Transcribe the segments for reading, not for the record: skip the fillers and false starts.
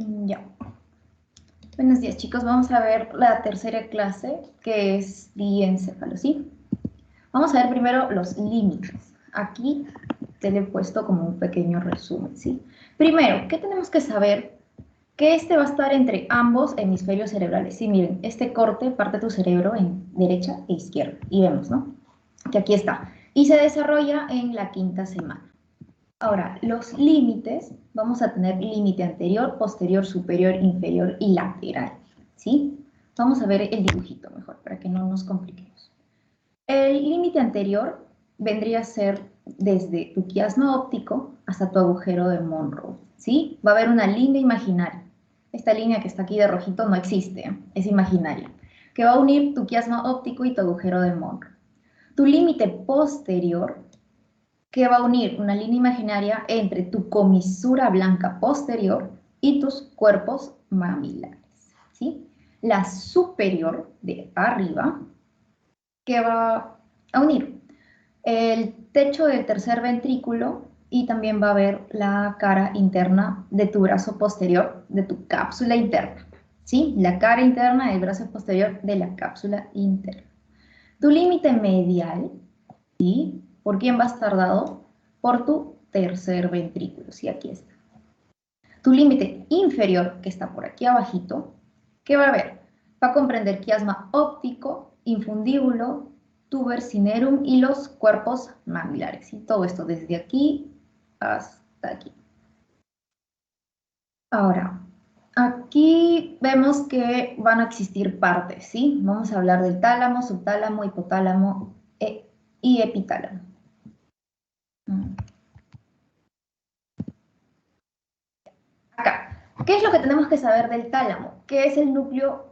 Ya. Buenos días, chicos. Vamos a ver la tercera clase, que es diencéfalo, ¿sí? Vamos a ver primero los límites. Aquí te lo he puesto como un pequeño resumen, ¿sí? Primero, ¿qué tenemos que saber? Que este va a estar entre ambos hemisferios cerebrales. Sí, miren, este corte parte tu cerebro en derecha e izquierda. Y vemos, ¿no? Que aquí está. Y se desarrolla en la quinta semana. Ahora, los límites, vamos a tener límite anterior, posterior, superior, inferior y lateral, ¿sí? Vamos a ver el dibujito mejor, para que no nos compliquemos. El límite anterior vendría a ser desde tu quiasma óptico hasta tu agujero de Monroe, ¿sí? Va a haber una línea imaginaria. Esta línea que está aquí de rojito no existe, es imaginaria, que va a unir tu quiasma óptico y tu agujero de Monroe. Tu límite posterior, que va a unir una línea imaginaria entre tu comisura blanca posterior y tus cuerpos mamilares, ¿sí? La superior de arriba, que va a unir el techo del tercer ventrículo y también va a haber la cara interna de tu brazo posterior, de tu cápsula interna, ¿sí? La cara interna del brazo posterior de la cápsula interna. Tu límite medial, ¿sí? ¿Por quién va a estar dado? Por tu tercer ventrículo, ¿sí? Aquí está. Tu límite inferior, que está por aquí abajito, ¿qué va a haber? Va a comprender quiasma óptico, infundíbulo, tuber cinerum y los cuerpos mamilares, ¿sí? Todo esto desde aquí hasta aquí. Ahora, aquí vemos que van a existir partes, ¿sí? Vamos a hablar del tálamo, subtálamo, hipotálamo y epitálamo. Acá, ¿qué es lo que tenemos que saber del tálamo? Que es el núcleo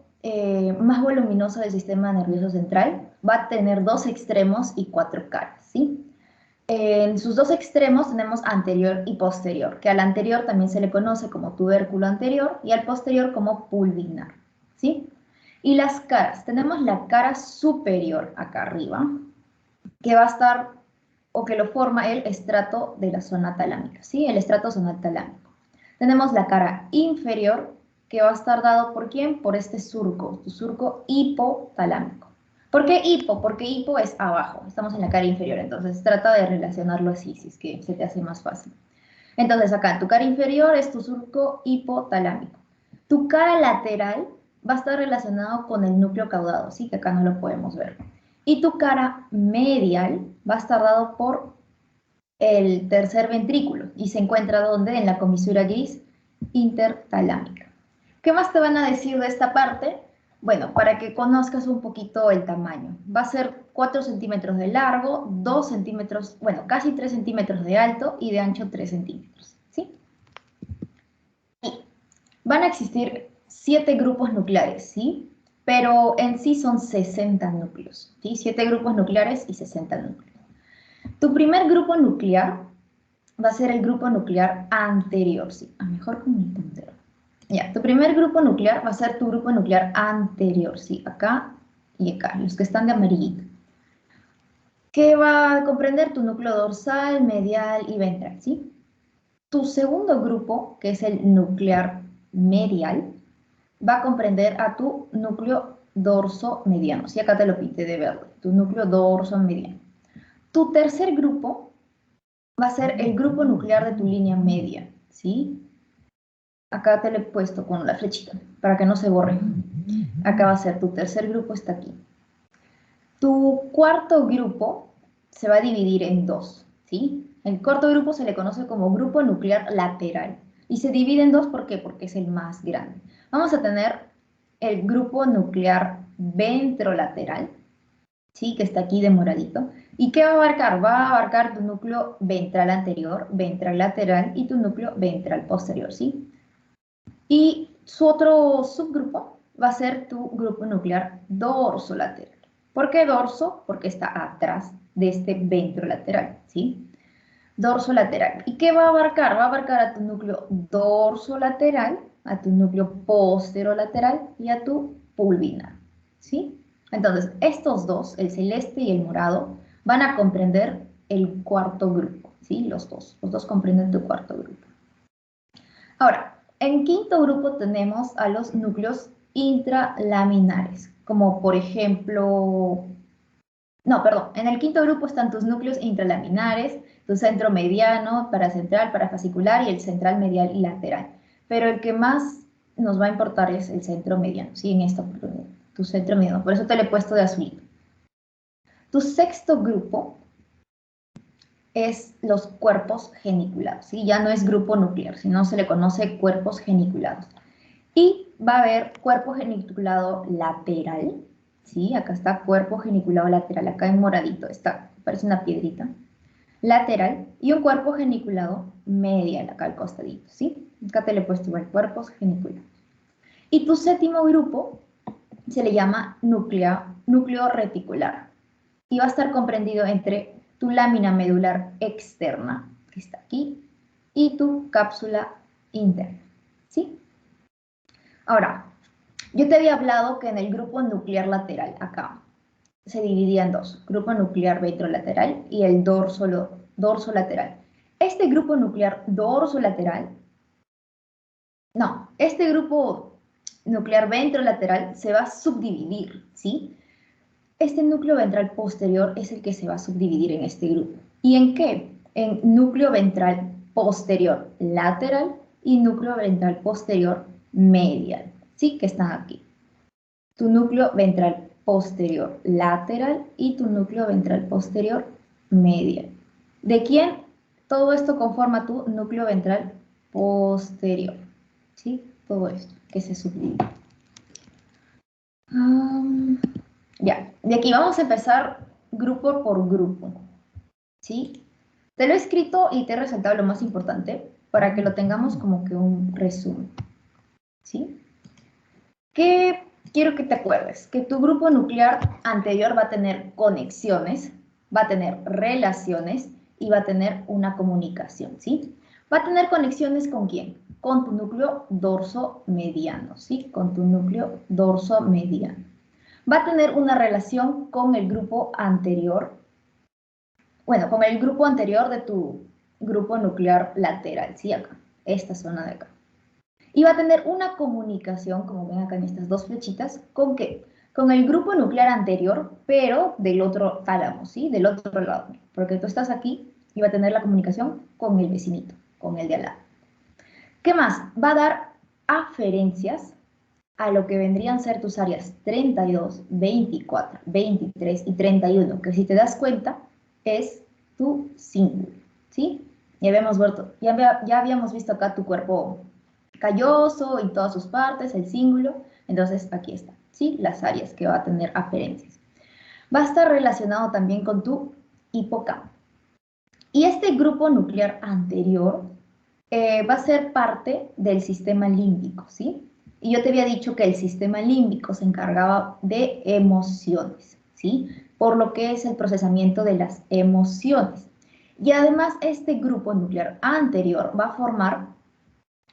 más voluminoso del sistema nervioso central. Va a tener dos extremos y cuatro caras, ¿sí? En sus dos extremos tenemos anterior y posterior, que al anterior también se le conoce como tubérculo anterior y al posterior como pulvinar, ¿sí? Y las caras, tenemos la cara superior acá arriba, que va a estar, o que lo forma el estrato de la zona talámica, ¿sí? El estrato zonal talámico. Tenemos la cara inferior, que va a estar dado por quién? Por este surco, tu surco hipotalámico. ¿Por qué hipo? Porque hipo es abajo, estamos en la cara inferior, entonces trata de relacionarlo así, si es que se te hace más fácil. Entonces acá, tu cara inferior es tu surco hipotalámico. Tu cara lateral va a estar relacionado con el núcleo caudado, ¿sí? Que acá no lo podemos ver. Y tu cara medial va a estar dado por el tercer ventrículo y se encuentra donde en la comisura gris intertalámica. ¿Qué más te van a decir de esta parte? Bueno, para que conozcas un poquito el tamaño. Va a ser 4 centímetros de largo, 2 centímetros, bueno, casi 3 centímetros de alto y de ancho 3 centímetros, ¿sí? Y van a existir 7 grupos nucleares, ¿sí? Pero en sí son 60 núcleos, ¿sí? 7 grupos nucleares y 60 núcleos. Tu primer grupo nuclear va a ser el grupo nuclear anterior, sí, a mejor con mi puntero. Ya, tu primer grupo nuclear va a ser tu grupo nuclear anterior, sí, acá y acá, los que están de amarillito. ¿Qué va a comprender? Tu núcleo dorsal, medial y ventral, ¿sí? Tu segundo grupo, que es el nuclear medial, va a comprender a tu núcleo dorso mediano, sí, acá te lo pinté de verde, tu núcleo dorso mediano. Tu tercer grupo va a ser el grupo nuclear de tu línea media, ¿sí? Acá te lo he puesto con la flechita, para que no se borre. Acá va a ser tu tercer grupo, está aquí. Tu cuarto grupo se va a dividir en dos, ¿sí? El cuarto grupo se le conoce como grupo nuclear lateral. Y se divide en dos, ¿por qué? Porque es el más grande. Vamos a tener el grupo nuclear ventrolateral, ¿sí? Que está aquí de moradito. ¿Y qué va a abarcar? Va a abarcar tu núcleo ventral anterior, ventral lateral y tu núcleo ventral posterior, ¿sí? Y su otro subgrupo va a ser tu grupo nuclear dorsolateral. ¿Por qué dorso? Porque está atrás de este ventrolateral, ¿sí? Dorsolateral. ¿Y qué va a abarcar? Va a abarcar a tu núcleo dorsolateral, a tu núcleo posterolateral y a tu pulvinar, ¿sí? Entonces, estos dos, el celeste y el morado, van a comprender el cuarto grupo, ¿sí? Los dos comprenden tu cuarto grupo. Ahora, En quinto grupo tenemos a los núcleos intralaminares, como por ejemplo, no, perdón, en el quinto grupo están tus núcleos intralaminares, tu centro mediano, paracentral, parafascicular y el central medial y lateral. Pero el que más nos va a importar es el centro mediano, ¿sí? En esta oportunidad, tu centro mediano, por eso te lo he puesto de azulito. Tu sexto grupo es los cuerpos geniculados, ¿sí? Ya no es grupo nuclear, sino se le conoce cuerpos geniculados. Y va a haber cuerpo geniculado lateral, ¿sí? Acá está cuerpo geniculado lateral, acá en moradito, está, parece una piedrita. Lateral y un cuerpo geniculado medial, acá al costadito, ¿sí? Acá te le he puesto igual cuerpos geniculados. Y tu séptimo grupo se le llama núcleo reticular y va a estar comprendido entre tu lámina medular externa, que está aquí, y tu cápsula interna, ¿sí? Ahora, yo te había hablado que en el grupo nuclear lateral, acá, se dividía en dos, grupo nuclear ventrolateral y el dorsolateral. Este grupo nuclear dorsolateral, no, este grupo nuclear ventrolateral se va a subdividir, ¿sí? Este núcleo ventral posterior es el que se va a subdividir en este grupo. ¿Y en qué? En núcleo ventral posterior lateral y núcleo ventral posterior medial, ¿sí? Que están aquí. Tu núcleo ventral posterior lateral y tu núcleo ventral posterior medial. ¿De quién? Todo esto conforma tu núcleo ventral posterior, ¿sí? Todo esto que se subdivide. Ya, de aquí vamos a empezar grupo por grupo, ¿sí? Te lo he escrito y te he resaltado lo más importante para que lo tengamos como que un resumen, ¿sí? ¿Qué quiero que te acuerdes? Que tu grupo nuclear anterior va a tener conexiones, va a tener relaciones y va a tener una comunicación, ¿sí? Va a tener conexiones ¿con quién? Con tu núcleo dorso mediano, ¿sí? Con tu núcleo dorso mediano. Va a tener una relación con el grupo anterior, bueno, con el grupo anterior de tu grupo nuclear lateral, ¿sí? Acá, esta zona de acá. Y va a tener una comunicación, como ven acá en estas dos flechitas, ¿con qué? Con el grupo nuclear anterior, pero del otro tálamo, ¿sí? Del otro lado, porque tú estás aquí y va a tener la comunicación con el vecinito, con el de al lado. ¿Qué más? Va a dar aferencias a lo que vendrían a ser tus áreas 32, 24, 23 y 31, que si te das cuenta es tu cíngulo, ¿sí? Ya habíamos visto acá tu cuerpo calloso y todas sus partes, el cíngulo, entonces aquí está, ¿sí? Las áreas que va a tener aferencias. Va a estar relacionado también con tu hipocampo. Y este grupo nuclear anterior va a ser parte del sistema límbico, ¿sí? Y yo te había dicho que el sistema límbico se encargaba de emociones, ¿sí? Por lo que es el procesamiento de las emociones. Y además este grupo nuclear anterior va a formar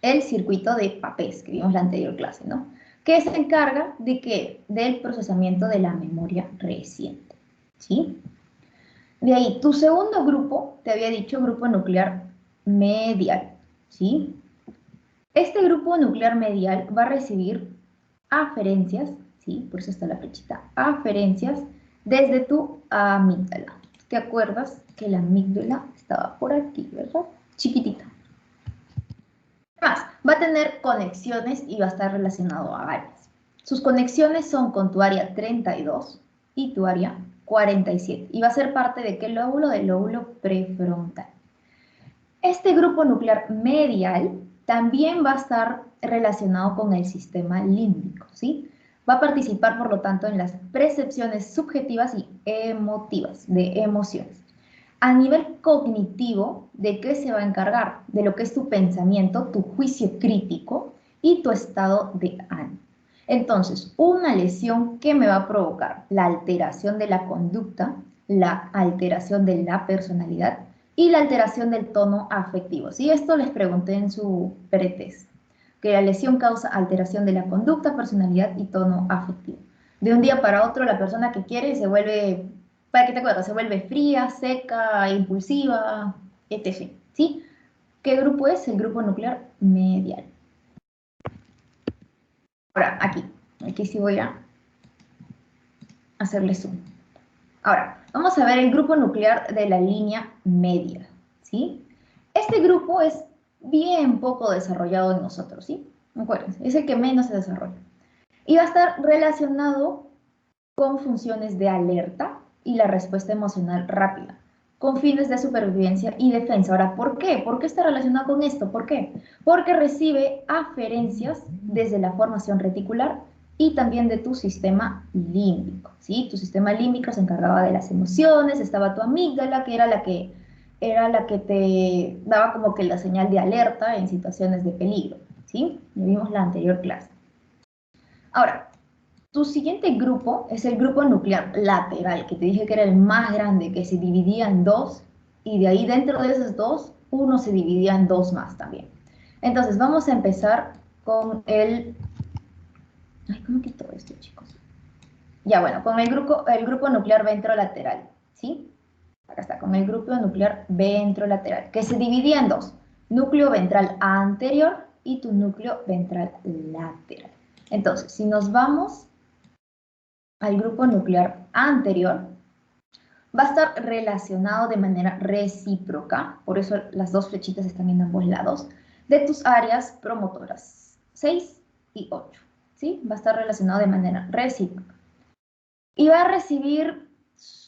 el circuito de Papez, que vimos en la anterior clase, ¿no? Que se encarga de que del procesamiento de la memoria reciente, ¿sí? De ahí, tu segundo grupo, te había dicho grupo nuclear medial, ¿sí? Este grupo nuclear medial va a recibir aferencias, ¿sí? Por eso está la flechita, aferencias desde tu amígdala. ¿Te acuerdas que la amígdala estaba por aquí, verdad? Chiquitita. Más, va a tener conexiones y va a estar relacionado a áreas. Sus conexiones son con tu área 32 y tu área 47. Y va a ser parte de qué lóbulo? Del lóbulo prefrontal. Este grupo nuclear medial también va a estar relacionado con el sistema límbico, ¿sí? Va a participar, por lo tanto, en las percepciones subjetivas y emotivas de emociones. A nivel cognitivo, ¿de qué se va a encargar? De lo que es tu pensamiento, tu juicio crítico y tu estado de ánimo. Entonces, una lesión que me va a provocar la alteración de la conducta, la alteración de la personalidad y la alteración del tono afectivo. Sí, esto les pregunté en su pretest, que la lesión causa alteración de la conducta, personalidad y tono afectivo. De un día para otro, la persona que quiere se vuelve, para que te acuerdas, se vuelve fría, seca, impulsiva, etc. ¿Sí? ¿Qué grupo es? El grupo nuclear medial. Ahora, aquí sí voy a hacerle zoom. Ahora, vamos a ver el grupo nuclear de la línea media, ¿sí? Este grupo es bien poco desarrollado en nosotros, ¿sí? Acuérdense, es el que menos se desarrolla. Y va a estar relacionado con funciones de alerta y la respuesta emocional rápida, con fines de supervivencia y defensa. Ahora, ¿por qué? ¿Por qué está relacionado con esto? ¿Por qué? Porque recibe aferencias desde la formación reticular y también de tu sistema límbico, ¿sí? Tu sistema límbico se encargaba de las emociones, estaba tu amígdala, que era la que te daba como que la señal de alerta en situaciones de peligro, ¿sí? Lo vimos la anterior clase. Ahora, tu siguiente grupo es el grupo nuclear lateral, que te dije que era el más grande, que se dividía en dos, y de ahí dentro de esos dos, uno se dividía en dos más también. Entonces, vamos a empezar con el... Ay, ¿cómo quito esto, chicos? Ya, bueno, con el grupo nuclear ventrolateral, ¿sí? Acá está, con el grupo nuclear ventrolateral, que se dividía en dos, núcleo ventral anterior y tu núcleo ventral lateral. Entonces, si nos vamos al grupo nuclear anterior, va a estar relacionado de manera recíproca, por eso las dos flechitas están en ambos lados, de tus áreas promotoras 6 y 8, ¿sí? Va a estar relacionado de manera recíproca. Y va a recibir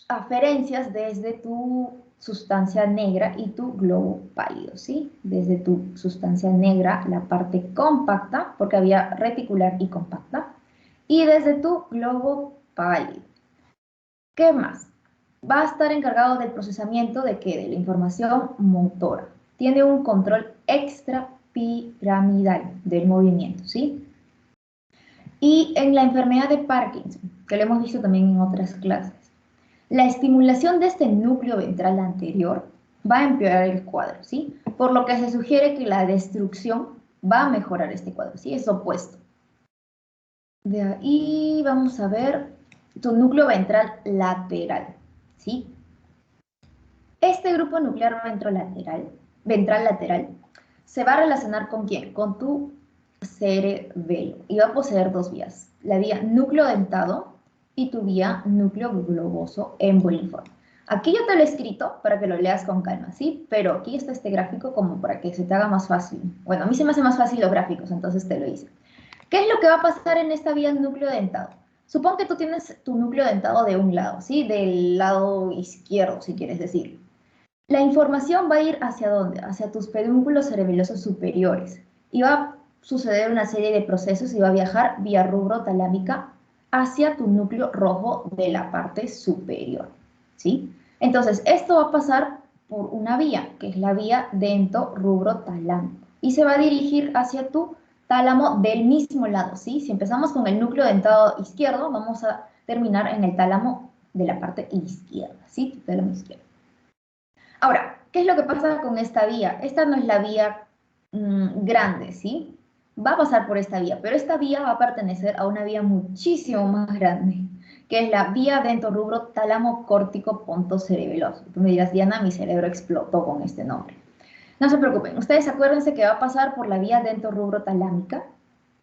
aferencias desde tu sustancia negra y tu globo pálido, ¿sí? Desde tu sustancia negra, la parte compacta, porque había reticular y compacta, y desde tu globo pálido. ¿Qué más? Va a estar encargado del procesamiento de qué? De la información motora. Tiene un control extrapiramidal del movimiento, ¿sí? Y en la enfermedad de Parkinson, que lo hemos visto también en otras clases, la estimulación de este núcleo ventral anterior va a empeorar el cuadro, ¿sí? Por lo que se sugiere que la destrucción va a mejorar este cuadro, ¿sí? Es opuesto. De ahí vamos a ver tu núcleo ventral lateral, ¿sí? Este grupo nuclear ventral lateral, se va a relacionar con quién? Con tu cerebelo y va a poseer dos vías, la vía núcleo dentado y tu vía núcleo globoso emboliforme. Aquí yo te lo he escrito para que lo leas con calma, ¿sí? Pero aquí está este gráfico como para que se te haga más fácil. Bueno, a mí se me hace más fácil los gráficos, entonces te lo hice. ¿Qué es lo que va a pasar en esta vía núcleo dentado? Supón que tú tienes tu núcleo dentado de un lado, ¿sí? Del lado izquierdo, si quieres decir. La información va a ir hacia dónde? Hacia tus pedúnculos cerebelosos superiores. Y va a suceder una serie de procesos y va a viajar vía rubro talámica hacia tu núcleo rojo de la parte superior, ¿sí? Entonces, esto va a pasar por una vía, que es la vía dento-rubro talámico. Y se va a dirigir hacia tu tálamo del mismo lado, ¿sí? Si empezamos con el núcleo dentado izquierdo, vamos a terminar en el tálamo de la parte izquierda, ¿sí? Tu tálamo izquierdo. Ahora, ¿qué es lo que pasa con esta vía? Esta no es la vía grande, ¿sí? Va a pasar por esta vía, pero esta vía va a pertenecer a una vía muchísimo más grande, que es la vía dentorrubro tálamo córtico ponto cerebeloso. Tú me dirás, Diana, mi cerebro explotó con este nombre. No se preocupen, ustedes acuérdense que va a pasar por la vía dentorrubro talámica,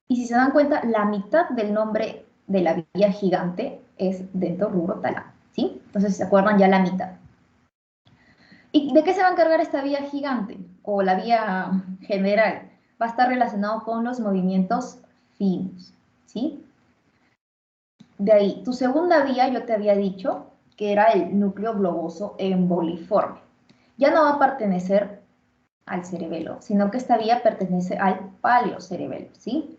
y si se dan cuenta, la mitad del nombre de la vía gigante es dentorrubro talámico, ¿sí? Entonces, ¿se acuerdan ya la mitad? ¿Y de qué se va a encargar esta vía gigante o la vía general? Va a estar relacionado con los movimientos finos, ¿sí? De ahí, tu segunda vía, yo te había dicho que era el núcleo globoso emboliforme. Ya no va a pertenecer al cerebelo, sino que esta vía pertenece al paleocerebelo, ¿sí?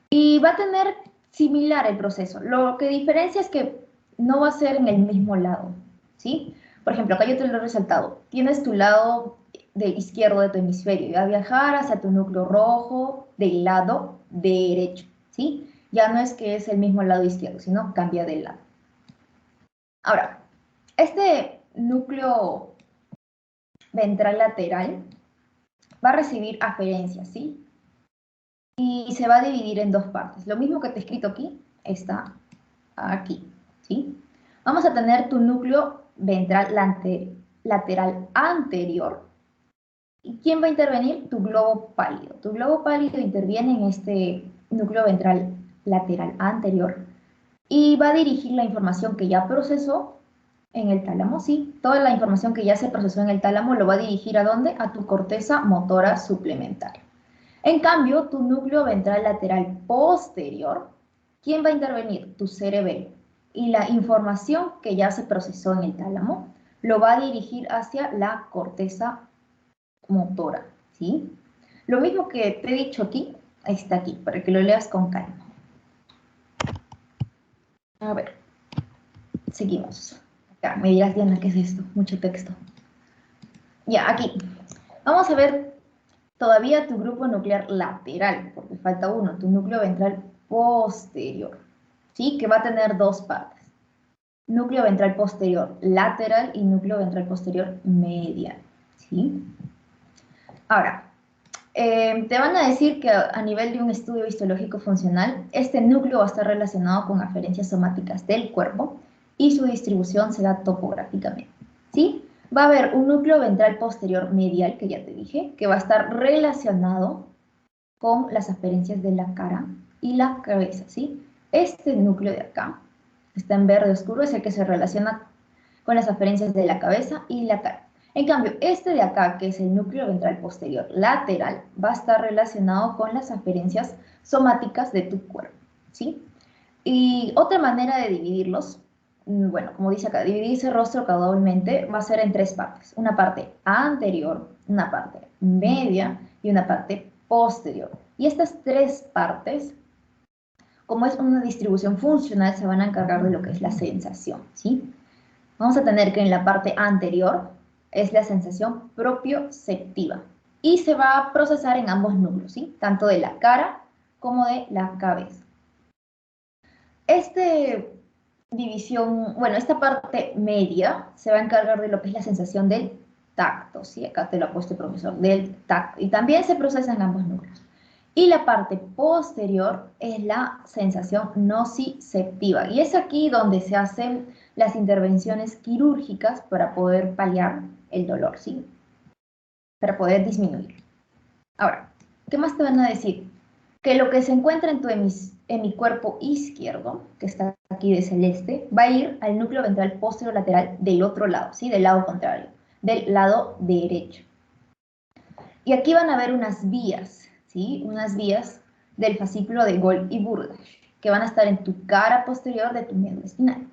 Y va a tener similar el proceso. Lo que diferencia es que no va a ser en el mismo lado, ¿sí? Por ejemplo, acá yo te lo he resaltado. Tienes tu lado de izquierdo de tu hemisferio y va a viajar hacia tu núcleo rojo del lado derecho, ¿sí? Ya no es que es el mismo lado izquierdo, sino cambia de lado. Ahora, este núcleo ventral lateral va a recibir aferencias, ¿sí? Y se va a dividir en dos partes. Lo mismo que te he escrito aquí, está aquí, ¿sí? Vamos a tener tu núcleo ventral lateral anterior. ¿Y quién va a intervenir? Tu globo pálido. Tu globo pálido interviene en este núcleo ventral lateral anterior y va a dirigir la información que ya procesó en el tálamo, sí. Toda la información que ya se procesó en el tálamo lo va a dirigir ¿a dónde? A tu corteza motora suplementaria. En cambio, tu núcleo ventral lateral posterior, ¿quién va a intervenir? Tu cerebelo. Y la información que ya se procesó en el tálamo lo va a dirigir hacia la corteza motora, ¿sí? Lo mismo que te he dicho aquí, está aquí, para que lo leas con calma. A ver, seguimos. Acá, me dirás, Diana, ¿qué es esto? Mucho texto. Ya, aquí. Vamos a ver todavía tu grupo nuclear lateral, porque falta uno, tu núcleo ventral posterior, ¿sí? Que va a tener dos partes. Núcleo ventral posterior lateral y núcleo ventral posterior medial, ¿sí? Ahora, te van a decir que a nivel de un estudio histológico funcional, este núcleo va a estar relacionado con aferencias somáticas del cuerpo y su distribución se da topográficamente, ¿sí? Va a haber un núcleo ventral posterior medial, que ya te dije, que va a estar relacionado con las aferencias de la cara y la cabeza, ¿sí? Este núcleo de acá, está en verde oscuro, es el que se relaciona con las aferencias de la cabeza y la cara. En cambio, este de acá, que es el núcleo ventral posterior lateral, va a estar relacionado con las aferencias somáticas de tu cuerpo, ¿sí? Y otra manera de dividirlos, bueno, como dice acá, dividirse rostro caudalmente va a ser en tres partes. Una parte anterior, una parte media y una parte posterior. Y estas tres partes, como es una distribución funcional, se van a encargar de lo que es la sensación, ¿sí? Vamos a tener que en la parte anterior es la sensación propioceptiva y se va a procesar en ambos núcleos, ¿sí? Tanto de la cara como de la cabeza. Esta parte media se va a encargar de lo que es la sensación del tacto, ¿sí? Acá te lo ha puesto el profesor, del tacto. Y también se procesa en ambos núcleos. Y la parte posterior es la sensación nociceptiva. Y es aquí donde se hacen las intervenciones quirúrgicas para poder paliar el dolor, ¿sí? Para poder disminuir. Ahora, ¿qué más te van a decir? Que lo que se encuentra en tu hemicuerpo izquierdo, que está aquí de celeste, va a ir al núcleo ventral posterolateral del otro lado, ¿sí? Del lado contrario, del lado derecho. Y aquí van a ver unas vías, ¿sí? Unas vías del fascículo de Gold y Burgach, que van a estar en tu cara posterior de tu médula espinal.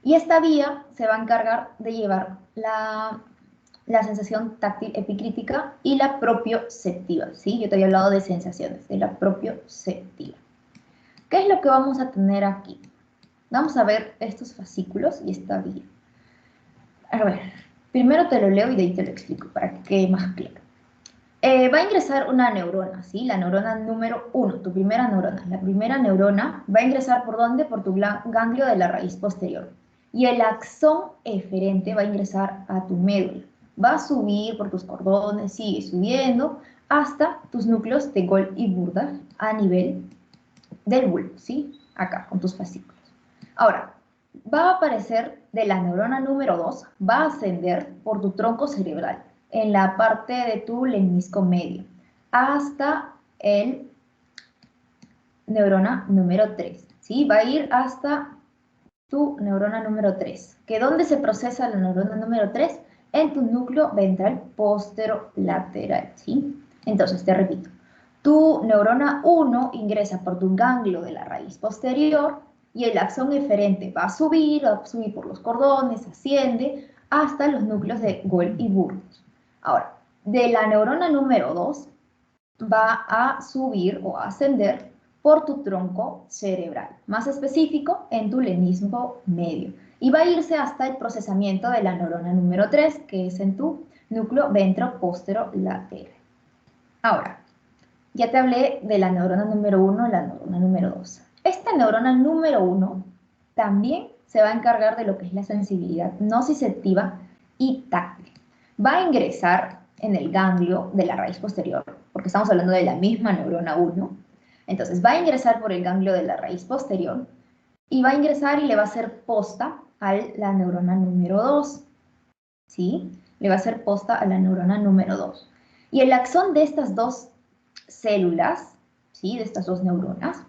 Y esta vía se va a encargar de llevar la sensación táctil epicrítica y la propioceptiva, ¿sí? Yo te había hablado de sensaciones, de la propioceptiva. ¿Qué es lo que vamos a tener aquí? Vamos a ver estos fascículos y esta vía. A ver, primero te lo leo y de ahí te lo explico para que quede más claro. Va a ingresar una neurona, ¿sí? La neurona número 1, tu primera neurona. La primera neurona va a ingresar ¿por dónde? Por tu ganglio de la raíz posterior. Y el axón eferente va a ingresar a tu médula. Va a subir por tus cordones, sigue subiendo hasta tus núcleos de Gold y Burda a nivel del bulbo, ¿sí? Acá, con tus fascículos. Ahora, va a aparecer de la neurona número 2, va a ascender por tu tronco cerebral en la parte de tu lemnisco medio hasta el neurona número 3, ¿sí? Va a ir hasta tu neurona número 3. ¿Que dónde se procesa la neurona número 3? En tu núcleo ventral posterolateral, ¿sí? Entonces, te repito, tu neurona 1 ingresa por tu ganglio de la raíz posterior y el axón eferente va a subir por los cordones, asciende hasta los núcleos de Gold y Burgach. Ahora, de la neurona número 2 va a subir o a ascender por tu tronco cerebral, más específico en tu lemnisco medio. Y va a irse hasta el procesamiento de la neurona número 3, que es en tu núcleo ventroposterolateral. Ahora, ya te hablé de la neurona número 1 y la neurona número 2. Esta neurona número 1 también se va a encargar de lo que es la sensibilidad nociceptiva y táctil. Va a ingresar en el ganglio de la raíz posterior, porque estamos hablando de la misma neurona 1. Entonces va a ingresar por el ganglio de la raíz posterior y va a ingresar y le va a hacer posta a la neurona número 2. ¿Sí? Le va a hacer posta a la neurona número 2. Y el axón de estas dos células, ¿sí? De estas dos neuronas,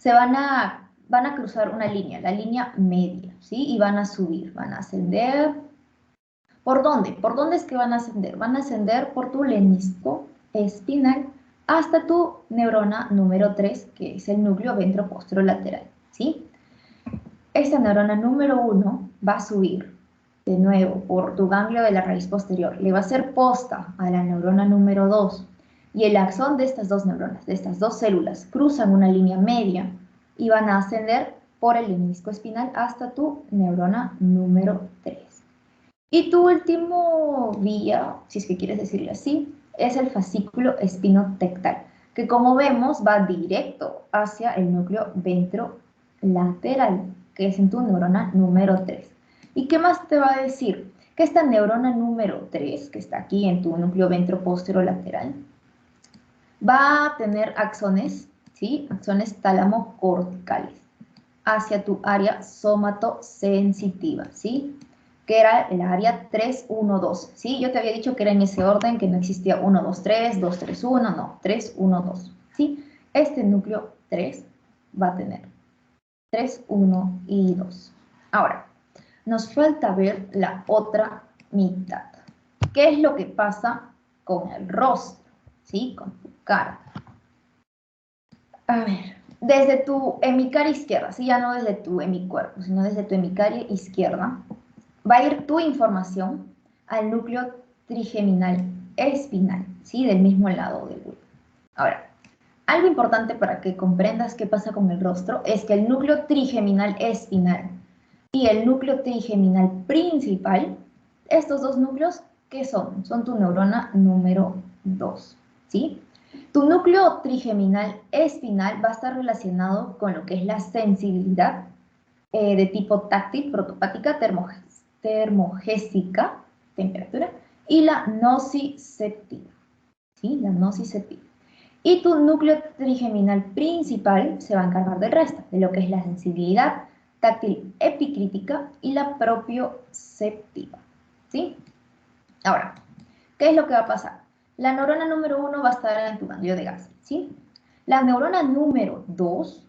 van a cruzar una línea, la línea media, ¿sí? Y van a subir, van a ascender. ¿Por dónde? ¿Por dónde es que van a ascender? Van a ascender por tu lemnisco espinal hasta tu neurona número 3, que es el núcleo ventroposterolateral, ¿sí? Esta neurona número 1 va a subir de nuevo por tu ganglio de la raíz posterior, le va a hacer posta a la neurona número 2 y el axón de estas dos neuronas, de estas dos células, cruzan una línea media y van a ascender por el lemnisco espinal hasta tu neurona número 3. Y tu último vía, si es que quieres decirlo así, es el fascículo espinotectal, que como vemos va directo hacia el núcleo ventrolateral, que es en tu neurona número 3. ¿Y qué más te va a decir? Que esta neurona número 3, que está aquí en tu núcleo ventroposterolateral, va a tener axones, ¿sí? Axones tálamo-corticales hacia tu área somatosensitiva, ¿sí? Que era el área 3, 1, 2, ¿sí? Yo te había dicho que era en ese orden, que no existía 1, 2, 3, 2, 3, 1, no, 3, 1, 2, ¿sí? Este núcleo 3 va a tener 3, 1 y 2. Ahora, nos falta ver la otra mitad. ¿Qué es lo que pasa con el rostro? ¿Sí? Con tu cara. A ver, desde tu hemicaria izquierda, ¿sí? Ya no desde tu hemicuerpo, sino desde tu hemicaria izquierda, va a ir tu información al núcleo trigeminal espinal, ¿sí? Del mismo lado del bulbo. Ahora, algo importante para que comprendas qué pasa con el rostro es que el núcleo trigeminal espinal y el núcleo trigeminal principal, estos dos núcleos, ¿qué son? Son tu neurona número 2, ¿sí? Tu núcleo trigeminal espinal va a estar relacionado con lo que es la sensibilidad de tipo táctil, protopática, termogésica, temperatura, y la nociceptiva, ¿sí? La nociceptiva. Y tu núcleo trigeminal principal se va a encargar del resto, de lo que es la sensibilidad táctil epicrítica y la propioceptiva, ¿sí? Ahora, ¿qué es lo que va a pasar? La neurona número 1 va a estar en tu ganglio de Gasser, ¿sí? La neurona número 2,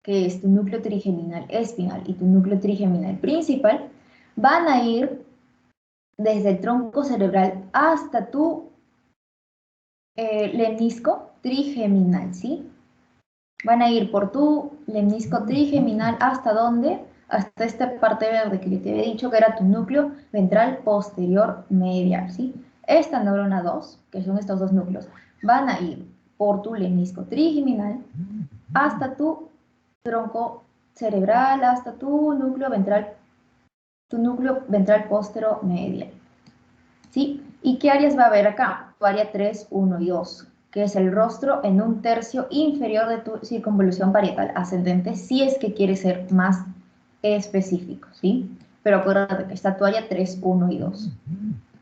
que es tu núcleo trigeminal espinal y tu núcleo trigeminal principal, van a ir desde el tronco cerebral hasta tu lemnisco trigeminal, ¿sí? Van a ir por tu lemnisco trigeminal hasta dónde? Hasta esta parte verde que yo te había dicho que era tu núcleo ventral posterior medial, ¿sí? Esta neurona 2, que son estos dos núcleos, van a ir por tu lemnisco trigeminal hasta tu tronco cerebral, hasta tu núcleo ventral postero medial, ¿sí? ¿Y qué áreas va a haber acá? Tu área 3, 1 y 2, que es el rostro en un tercio inferior de tu circunvolución parietal ascendente, si es que quieres ser más específico, ¿sí? Pero acuérdate que está tu área 3, 1 y 2.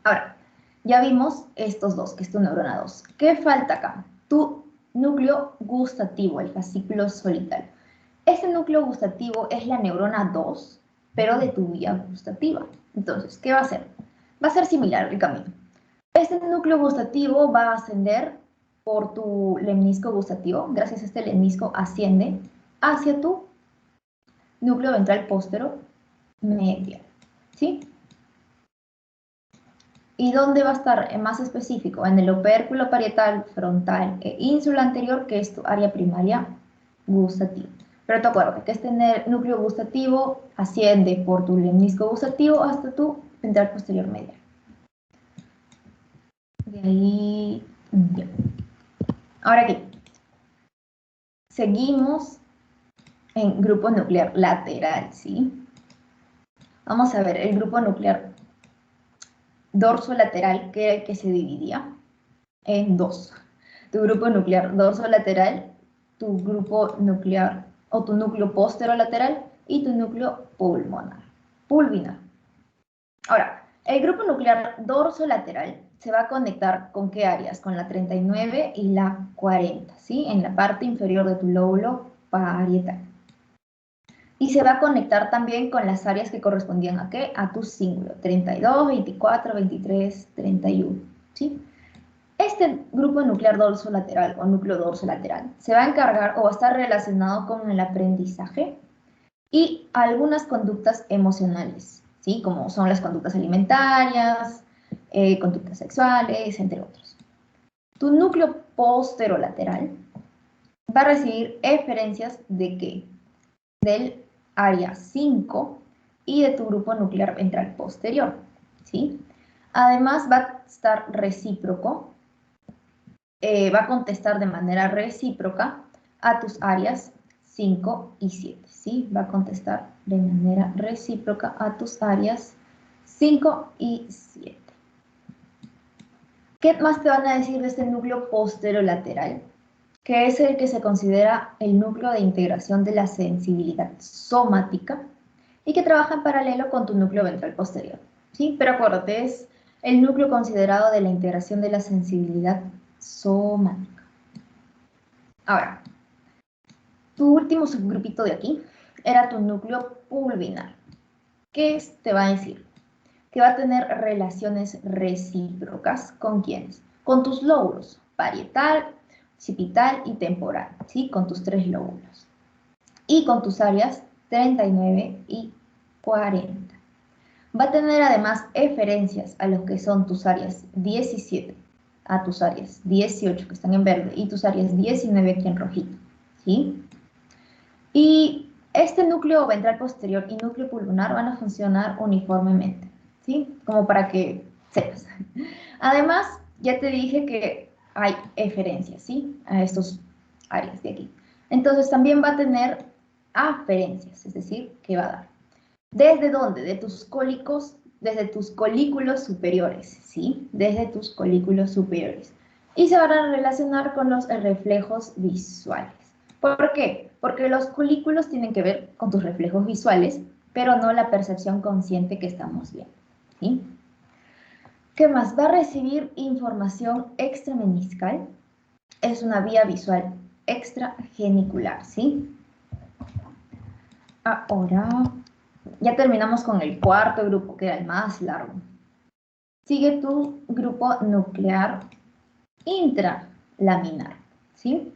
Ahora, ya vimos estos dos, que es tu neurona 2. ¿Qué falta acá? Tu núcleo gustativo, el fascículo solitario. Este núcleo gustativo es la neurona 2, pero de tu vía gustativa. Entonces, ¿qué va a hacer? Va a ser similar el camino. Este núcleo gustativo va a ascender por tu lemnisco gustativo. Gracias a este lemnisco asciende hacia tu núcleo ventral póstero medial, ¿sí? ¿Y dónde va a estar más específico? En el opérculo parietal, frontal e ínsula anterior, que es tu área primaria gustativa. Pero te acuerdas que este núcleo gustativo asciende por tu lemnisco gustativo hasta tu ventral posterior medial. De ahí, bien. Ahora aquí, seguimos en grupo nuclear lateral, ¿sí? Vamos a ver el grupo nuclear dorsolateral, que era el que se dividía en dos. Tu grupo nuclear dorsolateral, tu grupo nuclear o tu núcleo posterolateral y tu núcleo pulvinar. Ahora, el grupo nuclear dorsolateral se va a conectar con qué áreas? Con la 39 y la 40, ¿sí? En la parte inferior de tu lóbulo parietal. Y se va a conectar también con las áreas que correspondían a qué? A tu cíngulo, 32, 24, 23, 31, ¿sí? Este grupo nuclear dorsolateral o núcleo dorsolateral se va a encargar o va a estar relacionado con el aprendizaje y algunas conductas emocionales, ¿sí? Como son las conductas alimentarias, conductas sexuales, entre otros. Tu núcleo posterolateral va a recibir eferencias de qué? Del área 5 y de tu grupo nuclear ventral posterior, ¿sí? Además va a estar recíproco, va a contestar de manera recíproca a tus áreas 5 y 7, ¿sí? Va a contestar de manera recíproca a tus áreas 5 y 7. ¿Qué más te van a decir de este núcleo posterolateral? Que es el que se considera el núcleo de integración de la sensibilidad somática y que trabaja en paralelo con tu núcleo ventral posterior, ¿sí? Pero acuérdate, es el núcleo considerado de la integración de la sensibilidad somática. Ahora, tu último subgrupito de aquí era tu núcleo pulvinar. ¿Qué te va a decir? Que va a tener relaciones recíprocas ¿con quiénes? Con tus lóbulos, parietal, occipital y temporal, ¿sí? Con tus 3 lóbulos. Y con tus áreas 39 y 40. Va a tener además eferencias a lo que son tus áreas 17, a tus áreas 18 que están en verde y tus áreas 19 aquí en rojito, ¿sí? Y este núcleo ventral posterior y núcleo pulmonar van a funcionar uniformemente, ¿sí? Como para que sepas. Además, ya te dije que hay eferencias, ¿sí? A estos áreas de aquí. Entonces también va a tener aferencias, es decir, que va a dar. ¿Desde dónde? De tus cólicos, desde tus colículos superiores, ¿sí? Desde tus colículos superiores. Y se van a relacionar con los reflejos visuales. ¿Por qué? Porque los colículos tienen que ver con tus reflejos visuales, pero no la percepción consciente que estamos viendo, ¿sí? ¿Qué más? Va a recibir información extrameniscal. Es una vía visual extragenicular, ¿sí? Ahora, ya terminamos con el cuarto grupo, que era el más largo. Sigue tu grupo nuclear intralaminar, ¿sí?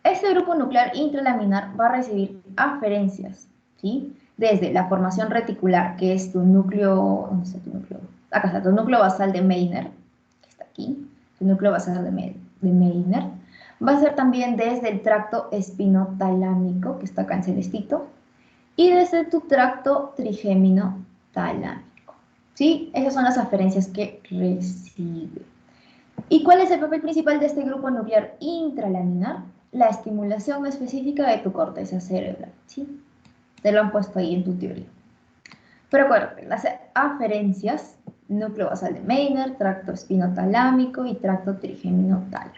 Este grupo nuclear intralaminar va a recibir aferencias, ¿sí? Desde la formación reticular, que es tu núcleo, ¿dónde está tu núcleo? Acá está tu núcleo basal de Meissner, que está aquí, tu núcleo basal de Meissner. Va a ser también desde el tracto espinotalámico, que está acá en celestito, y desde tu tracto trigémino talámico, ¿sí? Esas son las aferencias que recibe. ¿Y cuál es el papel principal de este grupo nuclear intralaminar? La estimulación específica de tu corteza cerebral, ¿sí? Te lo han puesto ahí en tu teoría. Pero acuérdate, las aferencias, núcleo basal de Meissner, tracto espinotalámico y tracto trigémino talámico.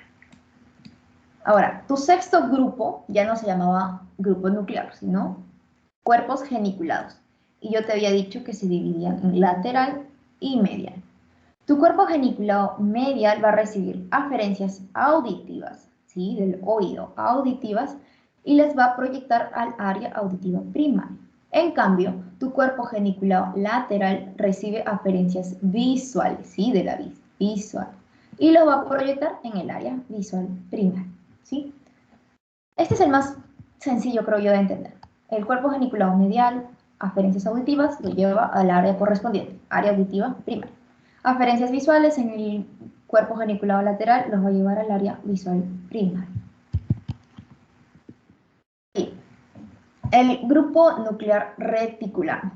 Ahora, tu sexto grupo ya no se llamaba grupo nuclear, sino cuerpos geniculados. Y yo te había dicho que se dividían en lateral y medial. Tu cuerpo geniculado medial va a recibir aferencias auditivas, ¿sí? Del oído, auditivas, y les va a proyectar al área auditiva primaria. En cambio, tu cuerpo geniculado lateral recibe aferencias visuales, ¿sí? De la vista, visual, y lo va a proyectar en el área visual primaria, ¿sí? Este es el más sencillo, creo yo, de entender. El cuerpo geniculado medial, aferencias auditivas, lo lleva al área correspondiente, área auditiva primaria. Aferencias visuales en el cuerpo geniculado lateral los va a llevar al área visual primaria. Y el grupo nuclear reticular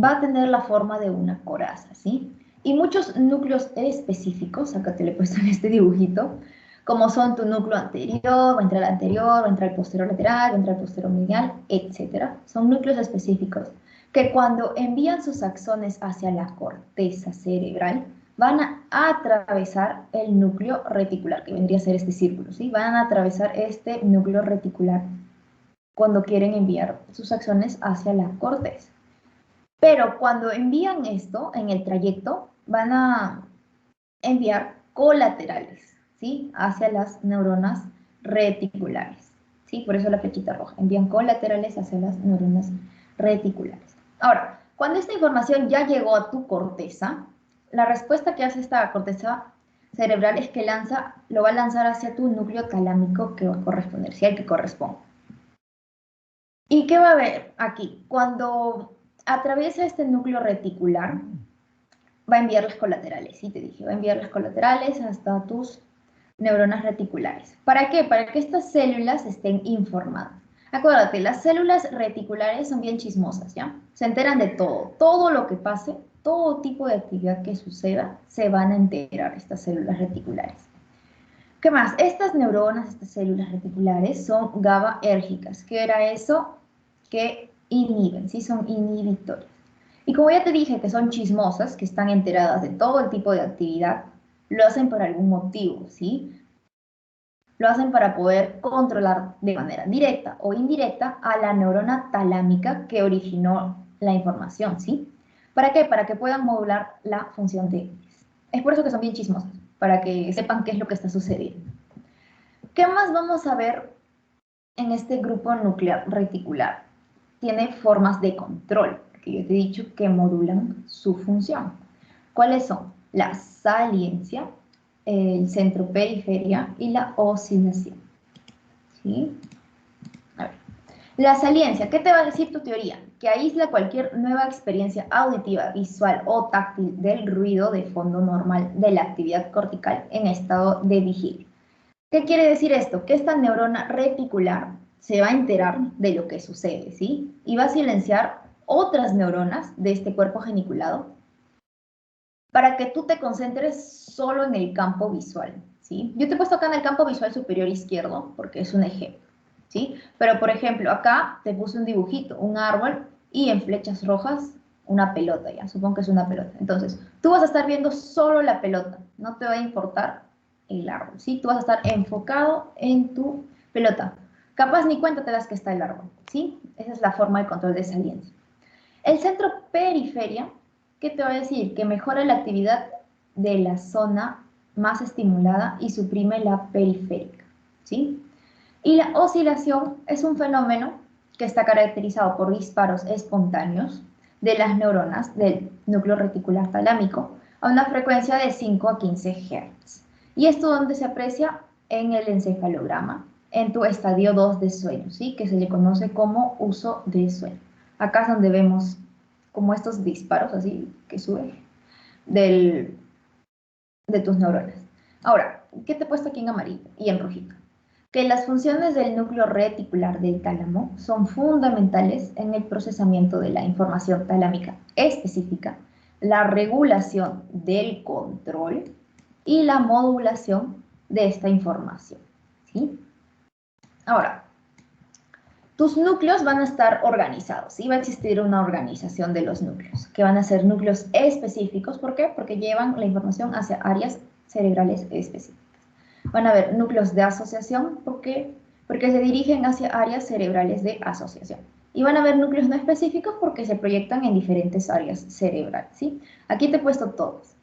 va a tener la forma de una coraza, ¿sí? Y muchos núcleos específicos, acá te lo he puesto en este dibujito, como son tu núcleo anterior, ventral posterior lateral, ventral posterior medial, etc. Son núcleos específicos que cuando envían sus axones hacia la corteza cerebral, van a atravesar el núcleo reticular, que vendría a ser este círculo, ¿sí? Van a atravesar este núcleo reticular cuando quieren enviar sus axones hacia la corteza. Pero cuando envían esto en el trayecto, van a enviar colaterales, ¿sí? Hacia las neuronas reticulares, ¿sí? Por eso la flechita roja. Envían colaterales hacia las neuronas reticulares. Ahora, cuando esta información ya llegó a tu corteza, la respuesta que hace esta corteza cerebral es que lo va a lanzar hacia tu núcleo talámico que va a corresponder, si al que corresponde. ¿Y qué va a haber aquí? Cuando atraviesa este núcleo reticular, va a enviar las colaterales, sí te dije, va a enviar las colaterales hasta tus neuronas reticulares. ¿Para qué? Para que estas células estén informadas. Acuérdate, las células reticulares son bien chismosas, ¿ya? Se enteran de todo, todo lo que pase, todo tipo de actividad que suceda, se van a enterar estas células reticulares. ¿Qué más? Estas neuronas, estas células reticulares son GABAérgicas. ¿Qué era eso? Que inhiben, ¿sí? Son inhibitorias. Y como ya te dije que son chismosas, que están enteradas de todo el tipo de actividad, lo hacen por algún motivo, ¿sí? Lo hacen para poder controlar de manera directa o indirecta a la neurona talámica que originó la información, ¿sí? ¿Para qué? Para que puedan modular la función de ellas. Es por eso que son bien chismosas, para que sepan qué es lo que está sucediendo. ¿Qué más vamos a ver en este grupo nuclear reticular? Tiene formas de control, que yo te he dicho que modulan su función. ¿Cuáles son? La saliencia, el centro-periferia y la oscilación. ¿Sí? A ver. La saliencia, ¿qué te va a decir tu teoría? Que aísla cualquier nueva experiencia auditiva, visual o táctil del ruido de fondo normal de la actividad cortical en estado de vigilia. ¿Qué quiere decir esto? Que esta neurona reticular se va a enterar de lo que sucede, ¿sí? Y va a silenciar otras neuronas de este cuerpo geniculado para que tú te concentres solo en el campo visual, ¿sí? Yo te he puesto acá en el campo visual superior izquierdo porque es un ejemplo, ¿sí? Pero, por ejemplo, acá te puse un dibujito, un árbol, y en flechas rojas una pelota, ya, supongo que es una pelota. Entonces, tú vas a estar viendo solo la pelota, no te va a importar el árbol, ¿sí? Tú vas a estar enfocado en tu pelota. Capaz ni cuenta te das que está el árbol, ¿sí? Esa es la forma de control de saliencia. El centro periferia, ¿qué te va a decir? Que mejora la actividad de la zona más estimulada y suprime la periférica, ¿sí? Y la oscilación es un fenómeno que está caracterizado por disparos espontáneos de las neuronas del núcleo reticular talámico a una frecuencia de 5 a 15 Hz. Y esto donde se aprecia en el encefalograma, en tu estadio 2 de sueño, ¿sí? Que se le conoce como uso de sueño. Acá es donde vemos como estos disparos así que suben de tus neuronas. Ahora, ¿qué te he puesto aquí en amarillo y en rojito? Que las funciones del núcleo reticular del tálamo son fundamentales en el procesamiento de la información talámica específica, la regulación del control y la modulación de esta información, ¿sí? Ahora, tus núcleos van a estar organizados, ¿sí? Va a existir una organización de los núcleos, que van a ser núcleos específicos. ¿Por qué? Porque llevan la información hacia áreas cerebrales específicas. Van a haber núcleos de asociación, ¿por qué? Porque se dirigen hacia áreas cerebrales de asociación. Y van a haber núcleos no específicos porque se proyectan en diferentes áreas cerebrales, ¿sí? Aquí te he puesto todos.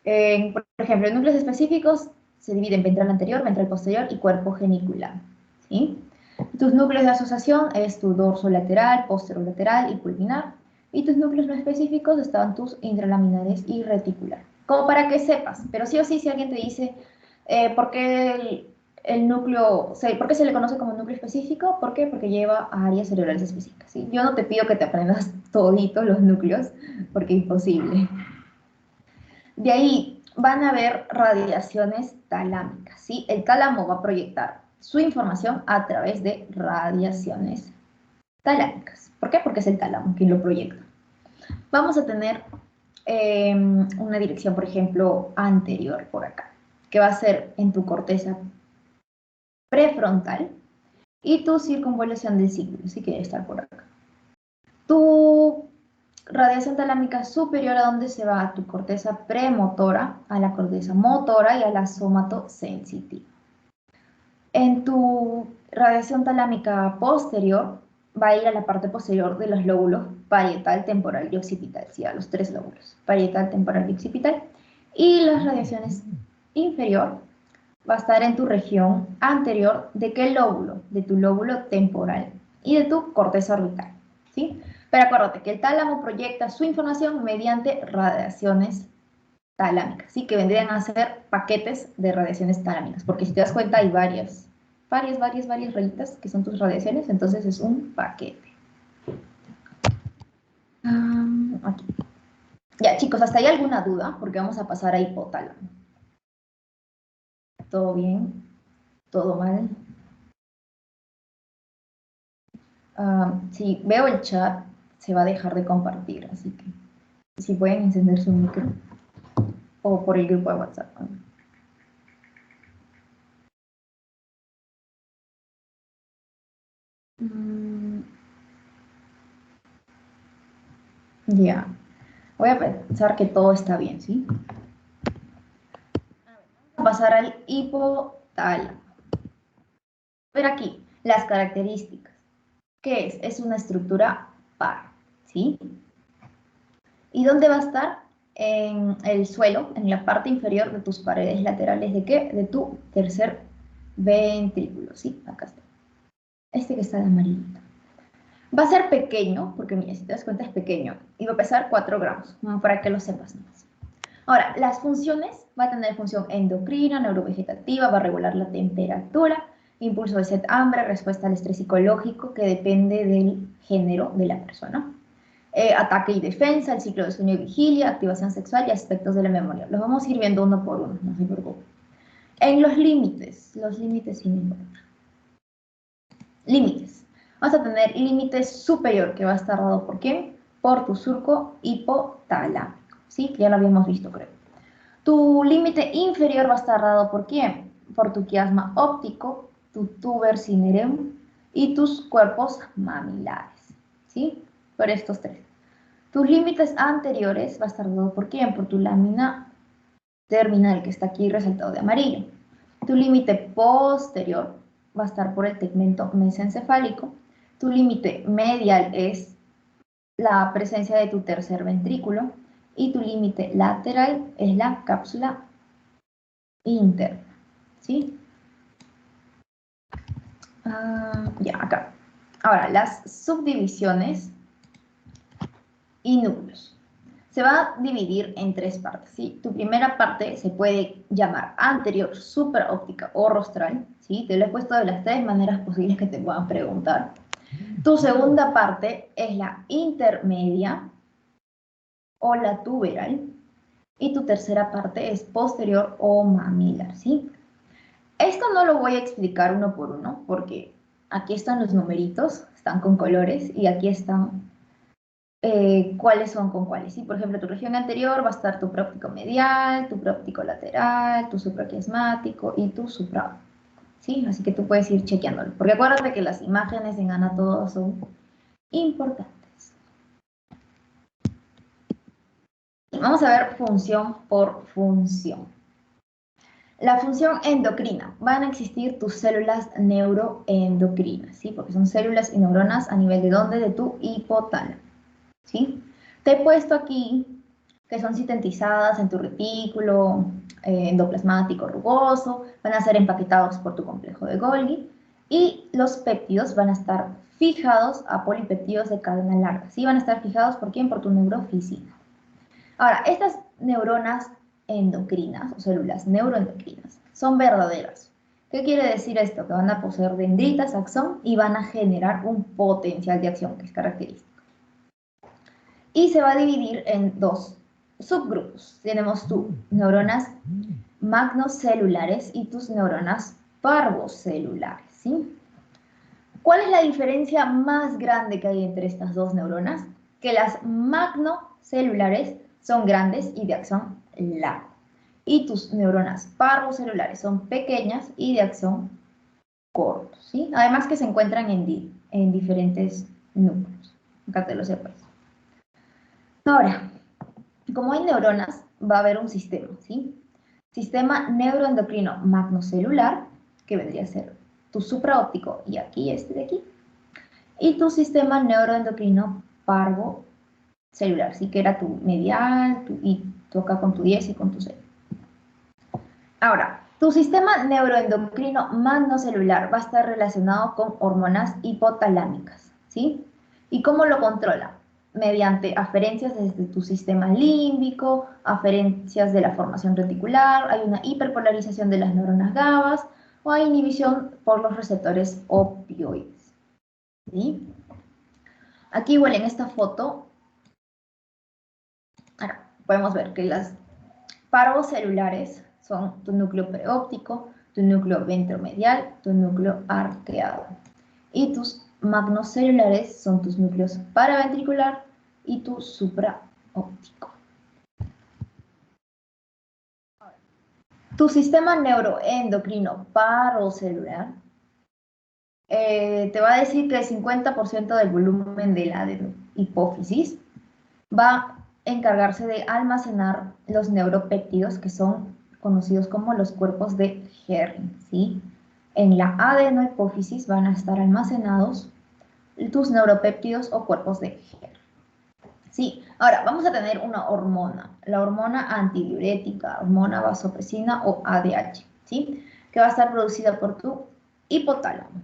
Por ejemplo, en núcleos específicos se dividen ventral anterior, ventral posterior y cuerpo genicular, ¿sí? Tus núcleos de asociación es tu dorso lateral, posterolateral y pulvinar. Y tus núcleos no específicos están tus intralaminares y reticular. Como para que sepas, pero sí o sí, si alguien te dice ¿por qué el núcleo, por qué se le conoce como núcleo específico? ¿Por qué? Porque lleva a áreas cerebrales específicas, ¿sí? Yo no te pido que te aprendas toditos los núcleos, porque es imposible. De ahí van a haber radiaciones talámicas, ¿sí? El tálamo va a proyectar su información a través de radiaciones talámicas. ¿Por qué? Porque es el tálamo quien lo proyecta. Vamos a tener una dirección, por ejemplo, anterior por acá, que va a ser en tu corteza prefrontal y tu circunvolución del círculo, sí que debe estar por acá. Tu radiación talámica superior a donde se va a tu corteza premotora, a la corteza motora y a la somatosensitiva. En tu radiación talámica posterior va a ir a la parte posterior de los lóbulos parietal, temporal y occipital, sí, a los 3 lóbulos, parietal, temporal y occipital. Y las radiaciones inferior va a estar en tu región anterior de qué lóbulo, de tu lóbulo temporal y de tu corteza orbital, ¿sí? Pero acuérdate que el tálamo proyecta su información mediante radiaciones talámicas, ¿sí? Que vendrían a ser paquetes de radiaciones talámicas, porque si te das cuenta hay varias rayitas que son tus radiaciones, entonces es un paquete. Aquí. Ya, chicos, ¿hasta ahí alguna duda? Porque vamos a pasar a hipotálamo. ¿Todo bien? ¿Todo mal? Si veo el chat, se va a dejar de compartir, así que si pueden encender su micro o por el grupo de WhatsApp. Ya, voy a pensar que todo está bien, ¿sí? Vamos a pasar al hipotálamo. Ver aquí, las características. ¿Qué es? Es una estructura par, ¿sí? ¿Y dónde va a estar? En el suelo, en la parte inferior de tus paredes laterales. ¿De qué? De tu tercer ventrículo, ¿sí? Acá está. Este que está de amarillito. Va a ser pequeño, porque mira, si te das cuenta es pequeño, y va a pesar 4 gramos, para que lo sepas más. Ahora, las funciones, va a tener función endocrina, neurovegetativa, va a regular la temperatura, impulso de sed, hambre, respuesta al estrés psicológico, que depende del género de la persona. Ataque y defensa, el ciclo de sueño y vigilia, activación sexual y aspectos de la memoria. Los vamos a ir viendo uno por uno, no se preocupen. En los límites sí me importa. Límites. Vas a tener límite superior, que va a estar dado por quién? Por tu surco hipotalámico, ¿sí? Que ya lo habíamos visto, creo. Tu límite inferior va a estar dado por quién? Por tu quiasma óptico, tu tuber cinereum y tus cuerpos mamilares, ¿sí? Por estos tres. Tus límites anteriores va a estar dado por quién? Por tu lámina terminal, que está aquí resaltado de amarillo. Tu límite posterior va a estar por el tegmento mesencefálico. Tu límite medial es la presencia de tu tercer ventrículo. Y tu límite lateral es la cápsula interna, ¿sí? Ya, acá. Ahora, las subdivisiones y núcleos. Se va a dividir en tres partes, ¿sí? Tu primera parte se puede llamar anterior, supraóptica o rostral, ¿sí? Te lo he puesto de las tres maneras posibles que te puedan preguntar. Tu segunda parte es la intermedia o la tuberal. Y tu tercera parte es posterior o mamilar, ¿sí? Esto no lo voy a explicar uno por uno porque aquí están los numeritos, están con colores y aquí están cuáles son con cuáles, ¿sí? Por ejemplo, tu región anterior va a estar tu preóptico medial, tu preóptico lateral, tu supraquiasmático y tu supra, ¿sí? Así que tú puedes ir chequeándolo, porque acuérdate que las imágenes en ANA todos son importantes. Vamos a ver función por función. La función endocrina. Van a existir tus células neuroendocrinas, ¿sí? Porque son células y neuronas a nivel de dónde? De tu hipotálamo, ¿sí? Te he puesto aquí que son sintetizadas en tu retículo endoplasmático rugoso, van a ser empaquetados por tu complejo de Golgi y los péptidos van a estar fijados a polipeptidos de cadena larga, ¿sí? Van a estar fijados ¿por quién? Por tu neurofisina. Ahora, estas neuronas endocrinas o células neuroendocrinas son verdaderas. ¿Qué quiere decir esto? Que van a poseer dendritas, axón y van a generar un potencial de acción que es característico. Y se va a dividir en dos subgrupos. Tenemos tus neuronas magnocelulares y tus neuronas parvocelulares, ¿sí? ¿Cuál es la diferencia más grande que hay entre estas dos neuronas? Que las magnocelulares son grandes y de axón largo. Y tus neuronas parvocelulares son pequeñas y de axón corto, ¿sí? Además que se encuentran en diferentes núcleos. Acá te lo sepas. Ahora, como hay neuronas, va a haber un sistema, ¿sí? Sistema neuroendocrino magnocelular, que vendría a ser tu supraóptico y aquí este de aquí, y tu sistema neuroendocrino parvocelular, ¿sí? Que era tu medial, y tú acá con tu 10 y con tu 6. Ahora, tu sistema neuroendocrino magnocelular va a estar relacionado con hormonas hipotalámicas, ¿sí? ¿Y cómo lo controla? mediante aferencias desde tu sistema límbico, aferencias de la formación reticular, hay una hiperpolarización de las neuronas GABA o hay inhibición por los receptores opioides. ¿Sí? Aquí igual en esta foto, acá podemos ver que las parvocelulares son tu núcleo preóptico, tu núcleo ventromedial, tu núcleo arqueado. Y tus magnocelulares son tus núcleos paraventricular y tu supraóptico. Tu sistema neuroendocrino parocelular te va a decir que el 50% del volumen de la hipófisis va a encargarse de almacenar los neuropéptidos, que son conocidos como los cuerpos de Herring, ¿sí? En la adenohipófisis van a estar almacenados tus neuropéptidos o cuerpos de Herring. Sí, ahora vamos a tener una hormona, la hormona antidiurética, hormona vasopresina o ADH, ¿sí? Que va a estar producida por tu hipotálamo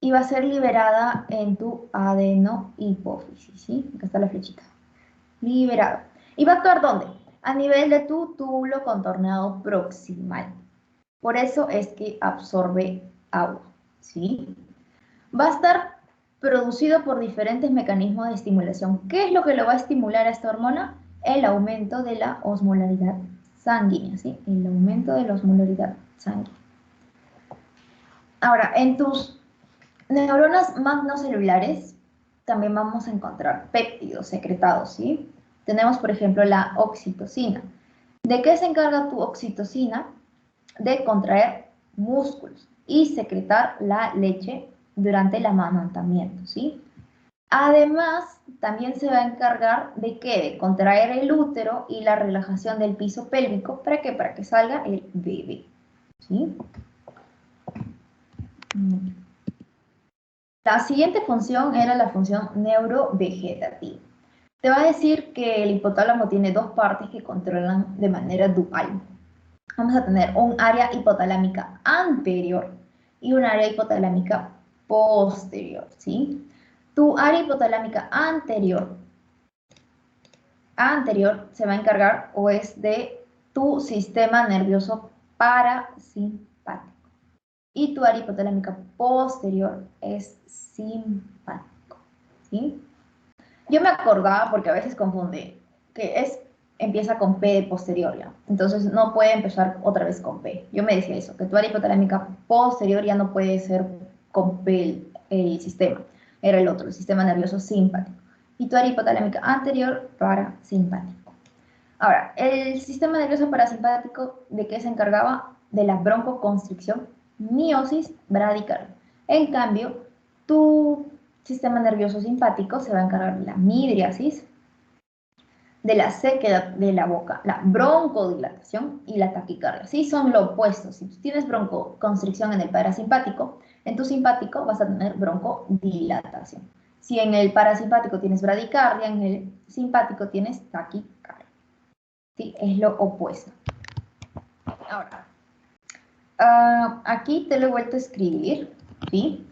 y va a ser liberada en tu adenohipófisis, ¿sí? Acá está la flechita. Liberado. ¿Y va a actuar dónde? A nivel de tu túbulo contorneado proximal. Por eso es que absorbe agua, ¿sí? Va a estar producido por diferentes mecanismos de estimulación. ¿Qué es lo que lo va a estimular a esta hormona? El aumento de la osmolaridad sanguínea, ¿sí? El aumento de la osmolaridad sanguínea. Ahora, en tus neuronas magnocelulares también vamos a encontrar péptidos secretados, ¿sí? Tenemos, por ejemplo, la oxitocina. ¿De qué se encarga tu oxitocina? De contraer músculos y secretar la leche durante el amamantamiento, ¿sí? Además, también se va a encargar de ¿qué? De contraer el útero y la relajación del piso pélvico. ¿Para qué? Para que salga el bebé, ¿sí? La siguiente función era la función neurovegetativa. Te va a decir que el hipotálamo tiene dos partes que controlan de manera dual. Vamos a tener un área hipotalámica anterior y un área hipotalámica posterior, ¿sí? Tu área hipotalámica anterior se va a encargar o es de tu sistema nervioso parasimpático. Y tu área hipotalámica posterior es simpático, ¿sí? Yo me acordaba, porque a veces confunde, que empieza con P de posterior ya. Entonces no puede empezar otra vez con P. Yo me decía eso, que tu área hipotalámica posterior ya no puede ser con P el sistema. Era el otro, el sistema nervioso simpático. Y tu área hipotalámica anterior, parasimpático. Ahora, el sistema nervioso parasimpático, ¿de qué se encargaba? De la broncoconstricción, miosis, bradicardia. En cambio, tu sistema nervioso simpático se va a encargar de la midriasis, de la sequedad de la boca, la broncodilatación y la taquicardia. Sí, son lo opuesto. Si tú tienes broncoconstricción en el parasimpático, en tu simpático vas a tener broncodilatación. Si en el parasimpático tienes bradicardia, en el simpático tienes taquicardia. Sí, es lo opuesto. Ahora, aquí te lo he vuelto a escribir, ¿sí?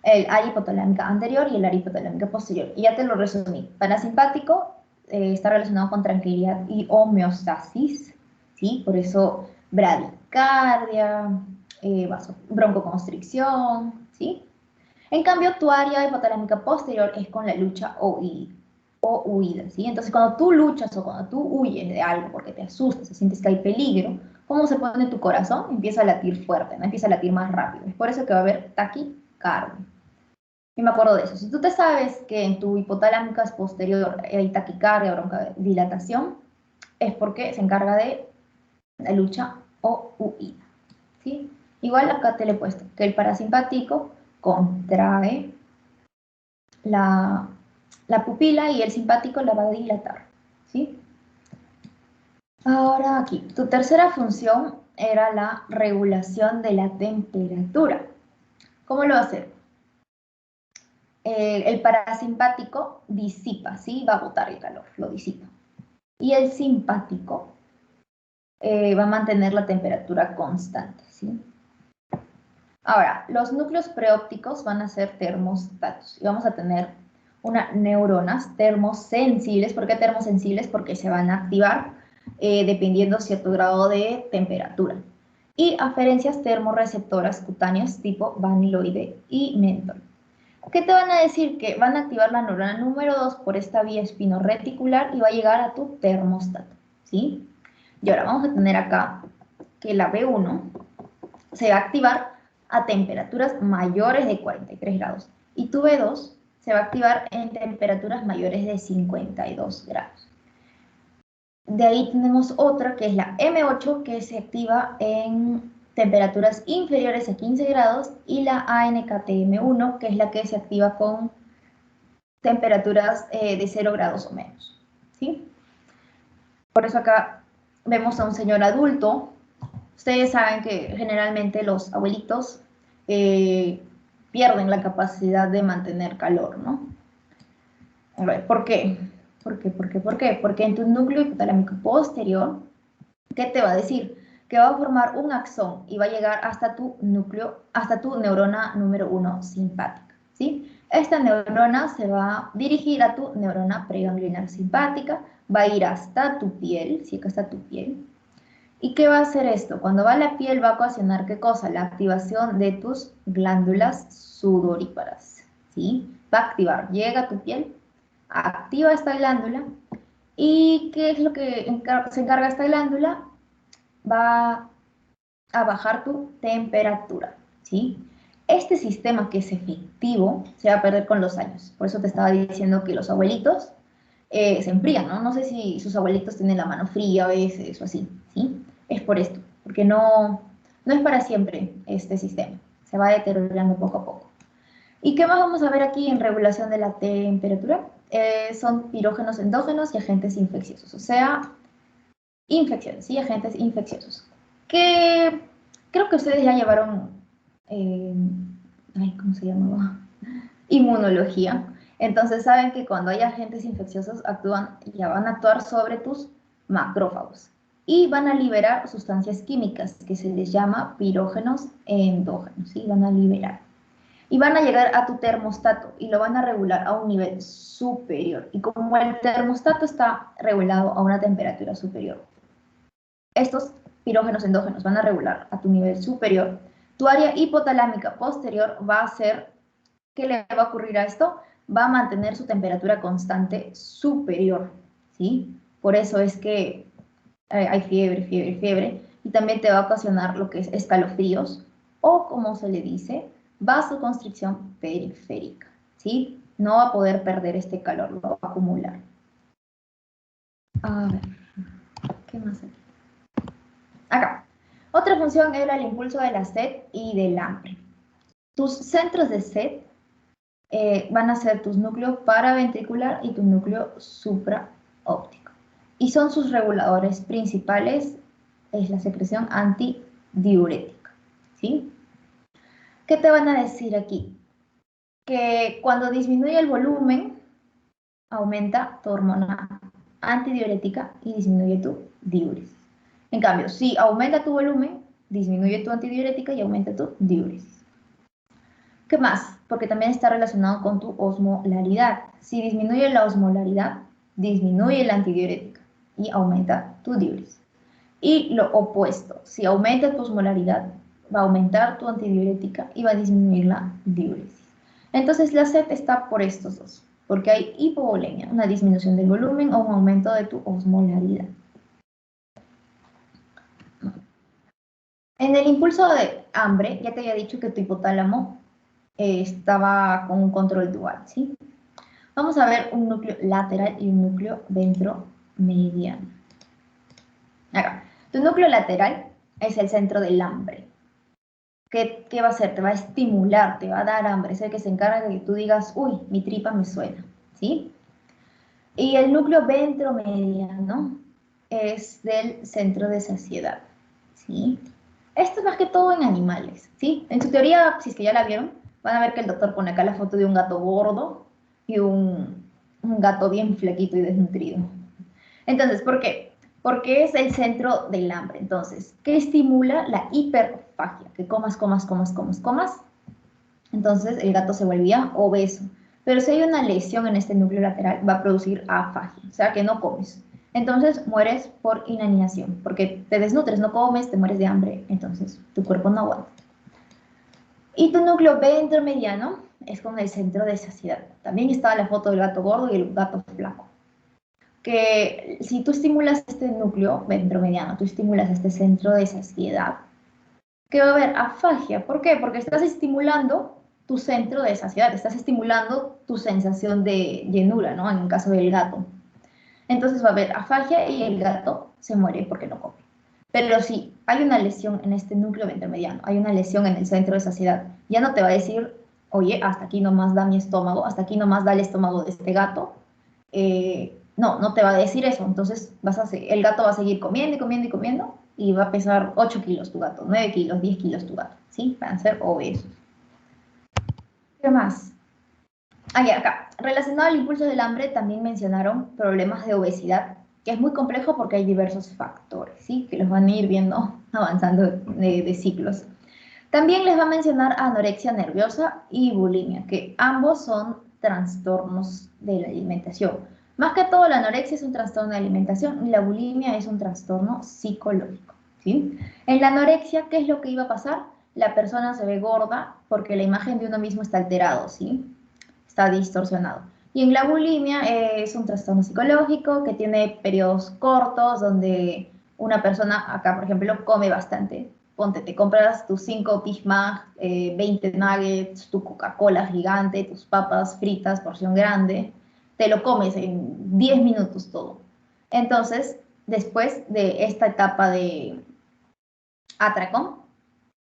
El área hipotalámica anterior y el área hipotalámica posterior. Y ya te lo resumí. Parasimpático está relacionado con tranquilidad y homeostasis, ¿sí? Por eso bradicardia, broncoconstricción, ¿sí? En cambio, tu área hipotalámica posterior es con la lucha o huida, ¿sí? Entonces, cuando tú luchas o cuando tú huyes de algo porque te asustas, sientes que hay peligro, ¿cómo se pone tu corazón? Empieza a latir fuerte, ¿no? Empieza a latir más rápido. Es por eso que va a haber taquicardia. Y me acuerdo de eso. Si tú te sabes que en tu hipotalámica posterior hay taquicardia o broncodilatación, es porque se encarga de la lucha o huida, ¿sí? Igual acá te lo he puesto, que el parasimpático contrae la pupila y el simpático la va a dilatar, ¿sí? Ahora aquí, tu tercera función era la regulación de la temperatura. ¿Cómo lo va a hacer? El parasimpático disipa, ¿sí? Va a botar el calor, lo disipa. Y el simpático va a mantener la temperatura constante, ¿sí? Ahora, los núcleos preópticos van a ser termostatos y vamos a tener unas neuronas termosensibles. ¿Por qué termosensibles? Porque se van a activar dependiendo cierto grado de temperatura. Y aferencias termorreceptoras cutáneas tipo vaniloide y mentol. ¿Qué te van a decir? Que van a activar la neurona número 2 por esta vía espinoreticular y va a llegar a tu termostato, ¿sí? Y ahora vamos a tener acá que la B1 se va a activar a temperaturas mayores de 43 grados y tu B2 se va a activar en temperaturas mayores de 52 grados. De ahí tenemos otra que es la M8 que se activa en temperaturas inferiores a 15 grados y la ANKTM1 que es la que se activa con temperaturas de 0 grados o menos, ¿sí? Por eso acá vemos a un señor adulto. Ustedes saben que generalmente los abuelitos pierden la capacidad de mantener calor, ¿no? A ver, ¿por qué? ¿Por qué? Porque en tu núcleo hipotalámico posterior, ¿qué te va a decir? Que va a formar un axón y va a llegar hasta tu núcleo, hasta tu neurona número 1 simpática, ¿sí? Esta neurona se va a dirigir a tu neurona pregangliar simpática, va a ir hasta tu piel, ¿sí? Acá está tu piel. ¿Y qué va a hacer esto? Cuando va a la piel va a ocasionar, ¿qué cosa? La activación de tus glándulas sudoríparas, ¿sí? Va a activar, llega a tu piel, activa esta glándula, ¿y qué es lo que se encarga esta glándula? Va a bajar tu temperatura, ¿sí? Este sistema que es efectivo se va a perder con los años. Por eso te estaba diciendo que los abuelitos se enfrían, ¿no? No sé si sus abuelitos tienen la mano fría a veces o así, ¿sí? Es por esto, porque no es para siempre este sistema. Se va deteriorando poco a poco. ¿Y qué más vamos a ver aquí en regulación de la temperatura? Son pirógenos endógenos y agentes infecciosos, o sea, infecciones, ¿sí? Agentes infecciosos. Que creo que ustedes ya llevaron, ¿cómo se llamaba? Inmunología. Entonces saben que cuando hay agentes infecciosos ya van a actuar sobre tus macrófagos y van a liberar sustancias químicas que se les llama pirógenos endógenos, ¿sí? Van a liberar. Y van a llegar a tu termostato y lo van a regular a un nivel superior. Y como el termostato está regulado a una temperatura superior, estos pirógenos endógenos van a regular a tu nivel superior, tu área hipotalámica posterior va a ser, ¿qué le va a ocurrir a esto? Va a mantener su temperatura constante superior, ¿sí? Por eso es que hay fiebre, y también te va a ocasionar lo que es escalofríos, o como se le dice, vasoconstricción periférica, ¿sí? No va a poder perder este calor, lo va a acumular. A ver, ¿qué más hay? Acá. Otra función era el impulso de la sed y del hambre. Tus centros de sed van a ser tus núcleos paraventricular y tu núcleo supraóptico. Y son sus reguladores principales, es la secreción antidiurética, ¿sí? ¿Qué te van a decir aquí? Que cuando disminuye el volumen, aumenta tu hormona antidiurética y disminuye tu diuresis. En cambio, si aumenta tu volumen, disminuye tu antidiurética y aumenta tu diuresis. ¿Qué más? Porque también está relacionado con tu osmolaridad. Si disminuye la osmolaridad, disminuye la antidiurética y aumenta tu diuresis. Y lo opuesto, si aumenta tu osmolaridad, va a aumentar tu antidiurética y va a disminuir la diuresis. Entonces la sed está por estos dos, porque hay hipovolemia, una disminución del volumen o un aumento de tu osmolaridad. En el impulso de hambre, ya te había dicho que tu hipotálamo estaba con un control dual, ¿sí? Vamos a ver un núcleo lateral y un núcleo ventromediano. Acá, tu núcleo lateral es el centro del hambre. ¿Qué va a hacer? Te va a estimular, te va a dar hambre, es el que se encarga de que tú digas, uy, mi tripa me suena, ¿sí? Y el núcleo ventromediano es del centro de saciedad, ¿sí? Esto es más que todo en animales, ¿sí? En su teoría, si es que ya la vieron, van a ver que el doctor pone acá la foto de un gato gordo y un gato bien flaquito y desnutrido. Entonces, ¿por qué? Porque es el centro del hambre. Entonces, ¿qué estimula? La hiperfagia, que comas. Entonces, el gato se volvía obeso. Pero si hay una lesión en este núcleo lateral, va a producir afagia, o sea que no comes. Entonces mueres por inanición, porque te desnutres, no comes, te mueres de hambre, entonces tu cuerpo no aguanta. Y tu núcleo ventromediano es con el centro de saciedad. También está la foto del gato gordo y el gato flaco. Que si tú estimulas este núcleo ventromediano, tú estimulas este centro de saciedad, que va a haber afagia. ¿Por qué? Porque estás estimulando tu centro de saciedad, estás estimulando tu sensación de llenura, ¿no? En el caso del gato. Entonces va a haber afagia y el gato se muere porque no come. Pero si hay una lesión en este núcleo ventromediano, hay una lesión en el centro de saciedad, ya no te va a decir, oye, hasta aquí nomás da mi estómago, hasta aquí nomás da el estómago de este gato. No, no te va a decir eso. Entonces el gato va a seguir comiendo y comiendo y comiendo y va a pesar 8 kilos tu gato, 9 kilos, 10 kilos tu gato, ¿sí? Van a ser obesos. ¿Qué más? Acá, relacionado al impulso del hambre, también mencionaron problemas de obesidad, que es muy complejo porque hay diversos factores, ¿sí? Que los van a ir viendo avanzando de ciclos. También les va a mencionar anorexia nerviosa y bulimia, que ambos son trastornos de la alimentación. Más que todo, la anorexia es un trastorno de alimentación y la bulimia es un trastorno psicológico, ¿sí? En la anorexia, ¿qué es lo que iba a pasar? La persona se ve gorda porque la imagen de uno mismo está alterado, ¿sí? Está distorsionado. Y en la bulimia es un trastorno psicológico que tiene periodos cortos donde una persona, acá por ejemplo, come bastante. Ponte, te compras tus 5 Big Mac, 20 nuggets, tu Coca-Cola gigante, tus papas fritas, porción grande, te lo comes en 10 minutos todo. Entonces, después de esta etapa de atracón,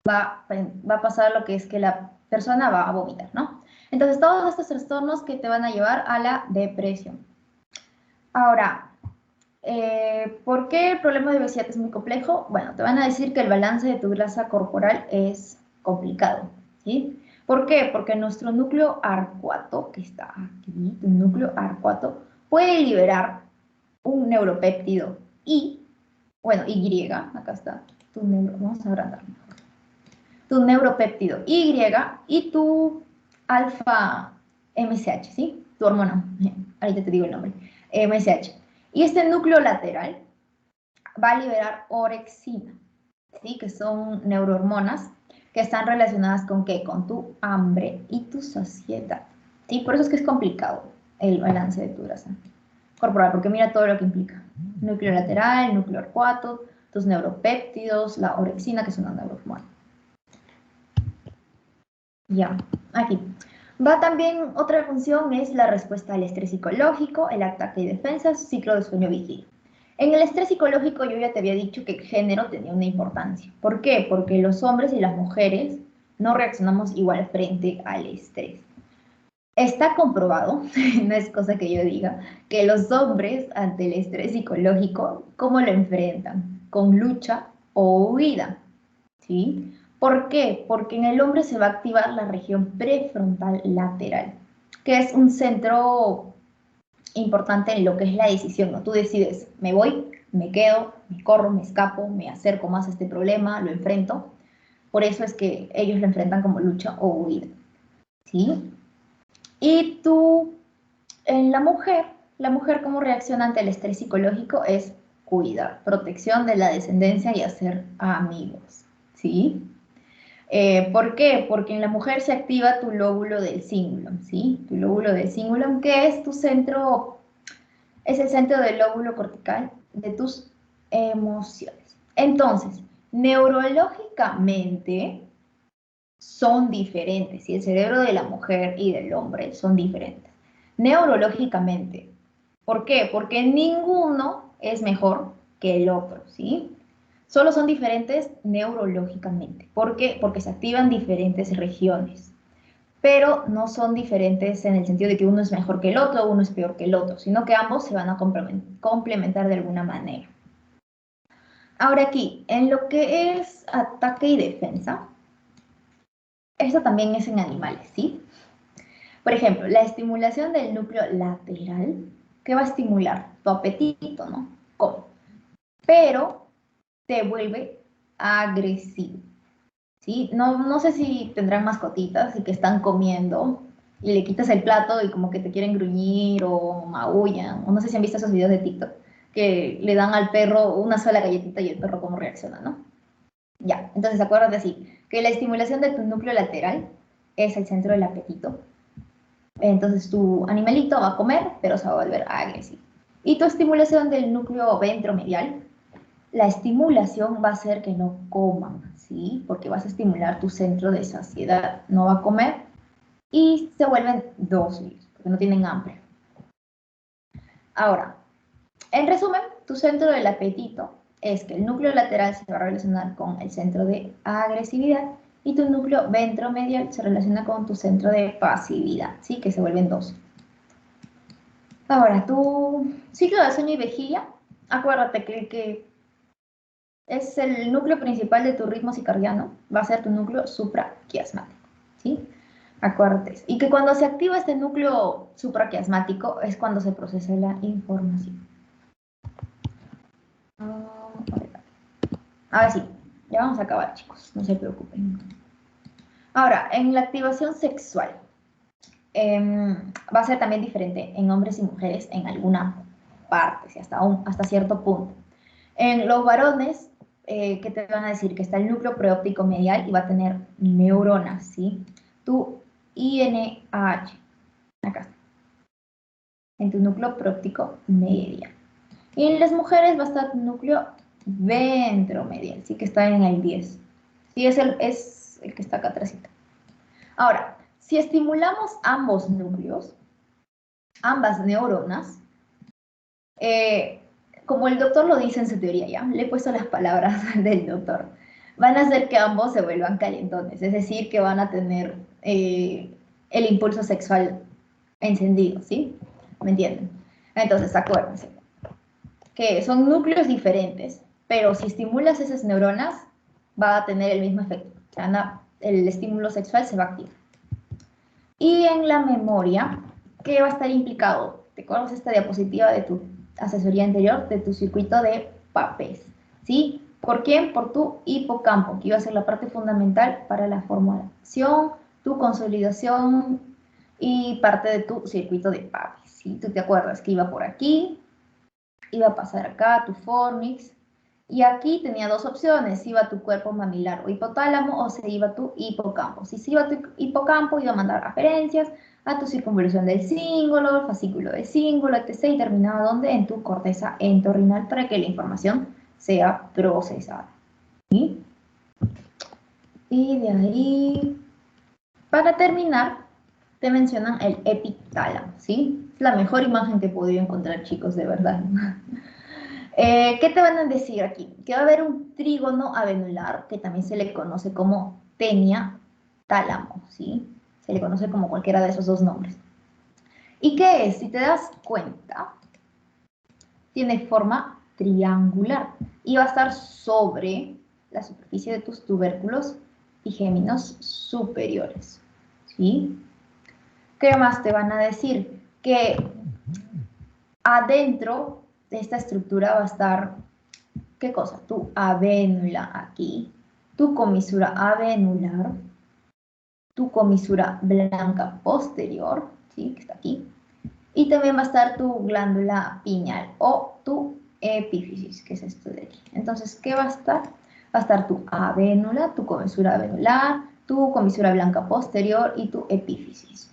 va a pasar lo que es que la persona va a vomitar, ¿no? Entonces, todos estos trastornos que te van a llevar a la depresión. Ahora, ¿por qué el problema de obesidad es muy complejo? Bueno, te van a decir que el balance de tu grasa corporal es complicado, ¿sí? ¿Por qué? Porque nuestro núcleo arcuato, que está aquí, tu núcleo arcuato, puede liberar un neuropéptido Y, bueno, Y, acá está, vamos a agrandarlo, tu neuropéptido Y y tu alfa MSH, ¿sí? Tu hormona, ahorita te digo el nombre, MSH. Y este núcleo lateral va a liberar orexina, ¿sí? Que son neurohormonas que están relacionadas con ¿qué? Con tu hambre y tu saciedad, ¿sí? Por eso es que es complicado el balance de tu grasa corporal, porque mira todo lo que implica. Núcleo lateral, núcleo arcuato, tus neuropéptidos, la orexina, que es una neurohormona. Ya, aquí. Va también, otra función es la respuesta al estrés psicológico, el ataque y defensa, ciclo de sueño-vigilia. En el estrés psicológico yo ya te había dicho que el género tenía una importancia. ¿Por qué? Porque los hombres y las mujeres no reaccionamos igual frente al estrés. Está comprobado, no es cosa que yo diga, que los hombres ante el estrés psicológico, ¿cómo lo enfrentan? Con lucha o huida, ¿sí? ¿Por qué? Porque en el hombre se va a activar la región prefrontal lateral, que es un centro importante en lo que es la decisión, ¿no? Tú decides, me voy, me quedo, me corro, me escapo, me acerco más a este problema, lo enfrento. Por eso es que ellos lo enfrentan como lucha o huida, ¿sí? Y tú, en la mujer cómo reacciona ante el estrés psicológico es cuidar, protección de la descendencia y hacer amigos, ¿sí? ¿Por qué? Porque en la mujer se activa tu lóbulo del cingulum, ¿sí? Tu lóbulo del cingulum, que es tu centro, es el centro del lóbulo cortical de tus emociones. Entonces, neurológicamente son diferentes, ¿sí? El cerebro de la mujer y del hombre son diferentes. Neurológicamente, ¿por qué? Porque ninguno es mejor que el otro, ¿sí? Solo son diferentes neurológicamente. ¿Por qué? Porque se activan diferentes regiones, pero no son diferentes en el sentido de que uno es mejor que el otro, uno es peor que el otro, sino que ambos se van a complementar de alguna manera. Ahora aquí, en lo que es ataque y defensa, esto también es en animales, ¿sí? Por ejemplo, la estimulación del núcleo lateral, ¿qué va a estimular? Tu apetito, ¿no? Come. Pero te vuelve agresivo, ¿sí? No sé si tendrán mascotitas y que están comiendo y le quitas el plato y como que te quieren gruñir o maullan, o no sé si han visto esos videos de TikTok, que le dan al perro una sola galletita y el perro cómo reacciona, ¿no? Ya, entonces acuérdate así, que la estimulación de tu núcleo lateral es el centro del apetito. Entonces tu animalito va a comer, pero se va a volver agresivo. Y tu estimulación del núcleo ventromedial, la estimulación va a hacer que no coman, ¿sí? Porque vas a estimular tu centro de saciedad. No va a comer y se vuelven dóciles, porque no tienen hambre. Ahora, en resumen, tu centro del apetito es que el núcleo lateral se va a relacionar con el centro de agresividad y tu núcleo ventromedial se relaciona con tu centro de pasividad, ¿sí? Que se vuelven dos. Ahora, tu ciclo de sueño y vigilia, acuérdate que es el núcleo principal de tu ritmo circadiano, va a ser tu núcleo supraquiasmático, ¿sí? Acuérdate. Y que cuando se activa este núcleo supraquiasmático es cuando se procesa la información. Ahora sí, ya vamos a acabar, chicos, no se preocupen. Ahora, en la activación sexual, va a ser también diferente en hombres y mujeres en alguna parte, ¿sí? hasta cierto punto. En los varones, ¿qué te van a decir? Que está el núcleo preóptico medial y va a tener neuronas, ¿sí? Tu INAH, acá está, en tu núcleo preóptico medial. Y en las mujeres va a estar tu núcleo ventromedial, sí que está en el 10. Sí, es el que está acá atrás. Ahora, si estimulamos ambos núcleos, ambas neuronas, eh, como el doctor lo dice en su teoría ya, le he puesto las palabras del doctor, van a hacer que ambos se vuelvan calentones, es decir, que van a tener el impulso sexual encendido, ¿sí? ¿Me entienden? Entonces, acuérdense que son núcleos diferentes, pero si estimulas esas neuronas, va a tener el mismo efecto. O sea, el estímulo sexual se va a activar. Y en la memoria, ¿qué va a estar implicado? ¿Te acuerdas esta diapositiva de tu asesoría anterior, de tu circuito de papes? ¿Sí? ¿Por quién? Por tu hipocampo, que iba a ser la parte fundamental para la formulación, tu consolidación y parte de tu circuito de papes. ¿Sí? ¿Tú te acuerdas que iba por aquí? Iba a pasar acá tu fornix, y aquí tenía dos opciones, si iba tu cuerpo mamilar o hipotálamo o se iba tu hipocampo. Si se iba tu hipocampo, iba a mandar aferencias a tu circunvolución del cíngulo, el fascículo del cíngulo, etc. Y terminaba donde? En tu corteza entorrinal para que la información sea procesada. ¿Sí? Y de ahí, para terminar, te mencionan el epitálamo, ¿sí? Es la mejor imagen que he podido encontrar, chicos, de verdad. ¿Qué te van a decir aquí? Que va a haber un trígono avenular, que también se le conoce como tenia tálamo, ¿sí? Se le conoce como cualquiera de esos dos nombres. ¿Y qué es? Si te das cuenta, tiene forma triangular y va a estar sobre la superficie de tus tubérculos y géminos superiores, ¿sí? ¿Qué más te van a decir? Que adentro de esta estructura va a estar, ¿qué cosa? Tu avénula aquí, tu comisura avenular, tu comisura blanca posterior, ¿sí? Que está aquí, y también va a estar tu glándula pineal o tu epífisis, que es esto de aquí. Entonces, ¿qué va a estar? Va a estar tu avénula, tu comisura avenular, tu comisura blanca posterior y tu epífisis.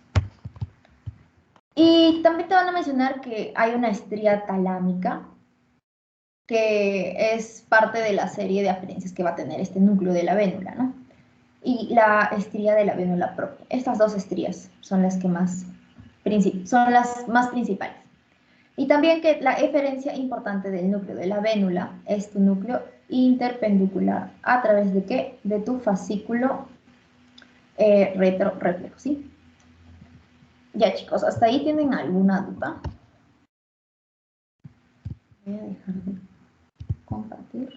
Y también te van a mencionar que hay una estría talámica, que es parte de la serie de aferencias que va a tener este núcleo de la vénula, ¿no? Y la estría de la vénula propia. Estas dos estrías son las más principales. Y también que la eferencia importante del núcleo de la vénula es tu núcleo interpendicular. ¿A través de qué? De tu fascículo retroreflejo, ¿sí? Ya, chicos, ¿hasta ahí tienen alguna duda? Voy a dejar de compartir.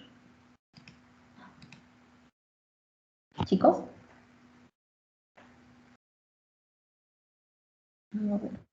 Chicos. A ver.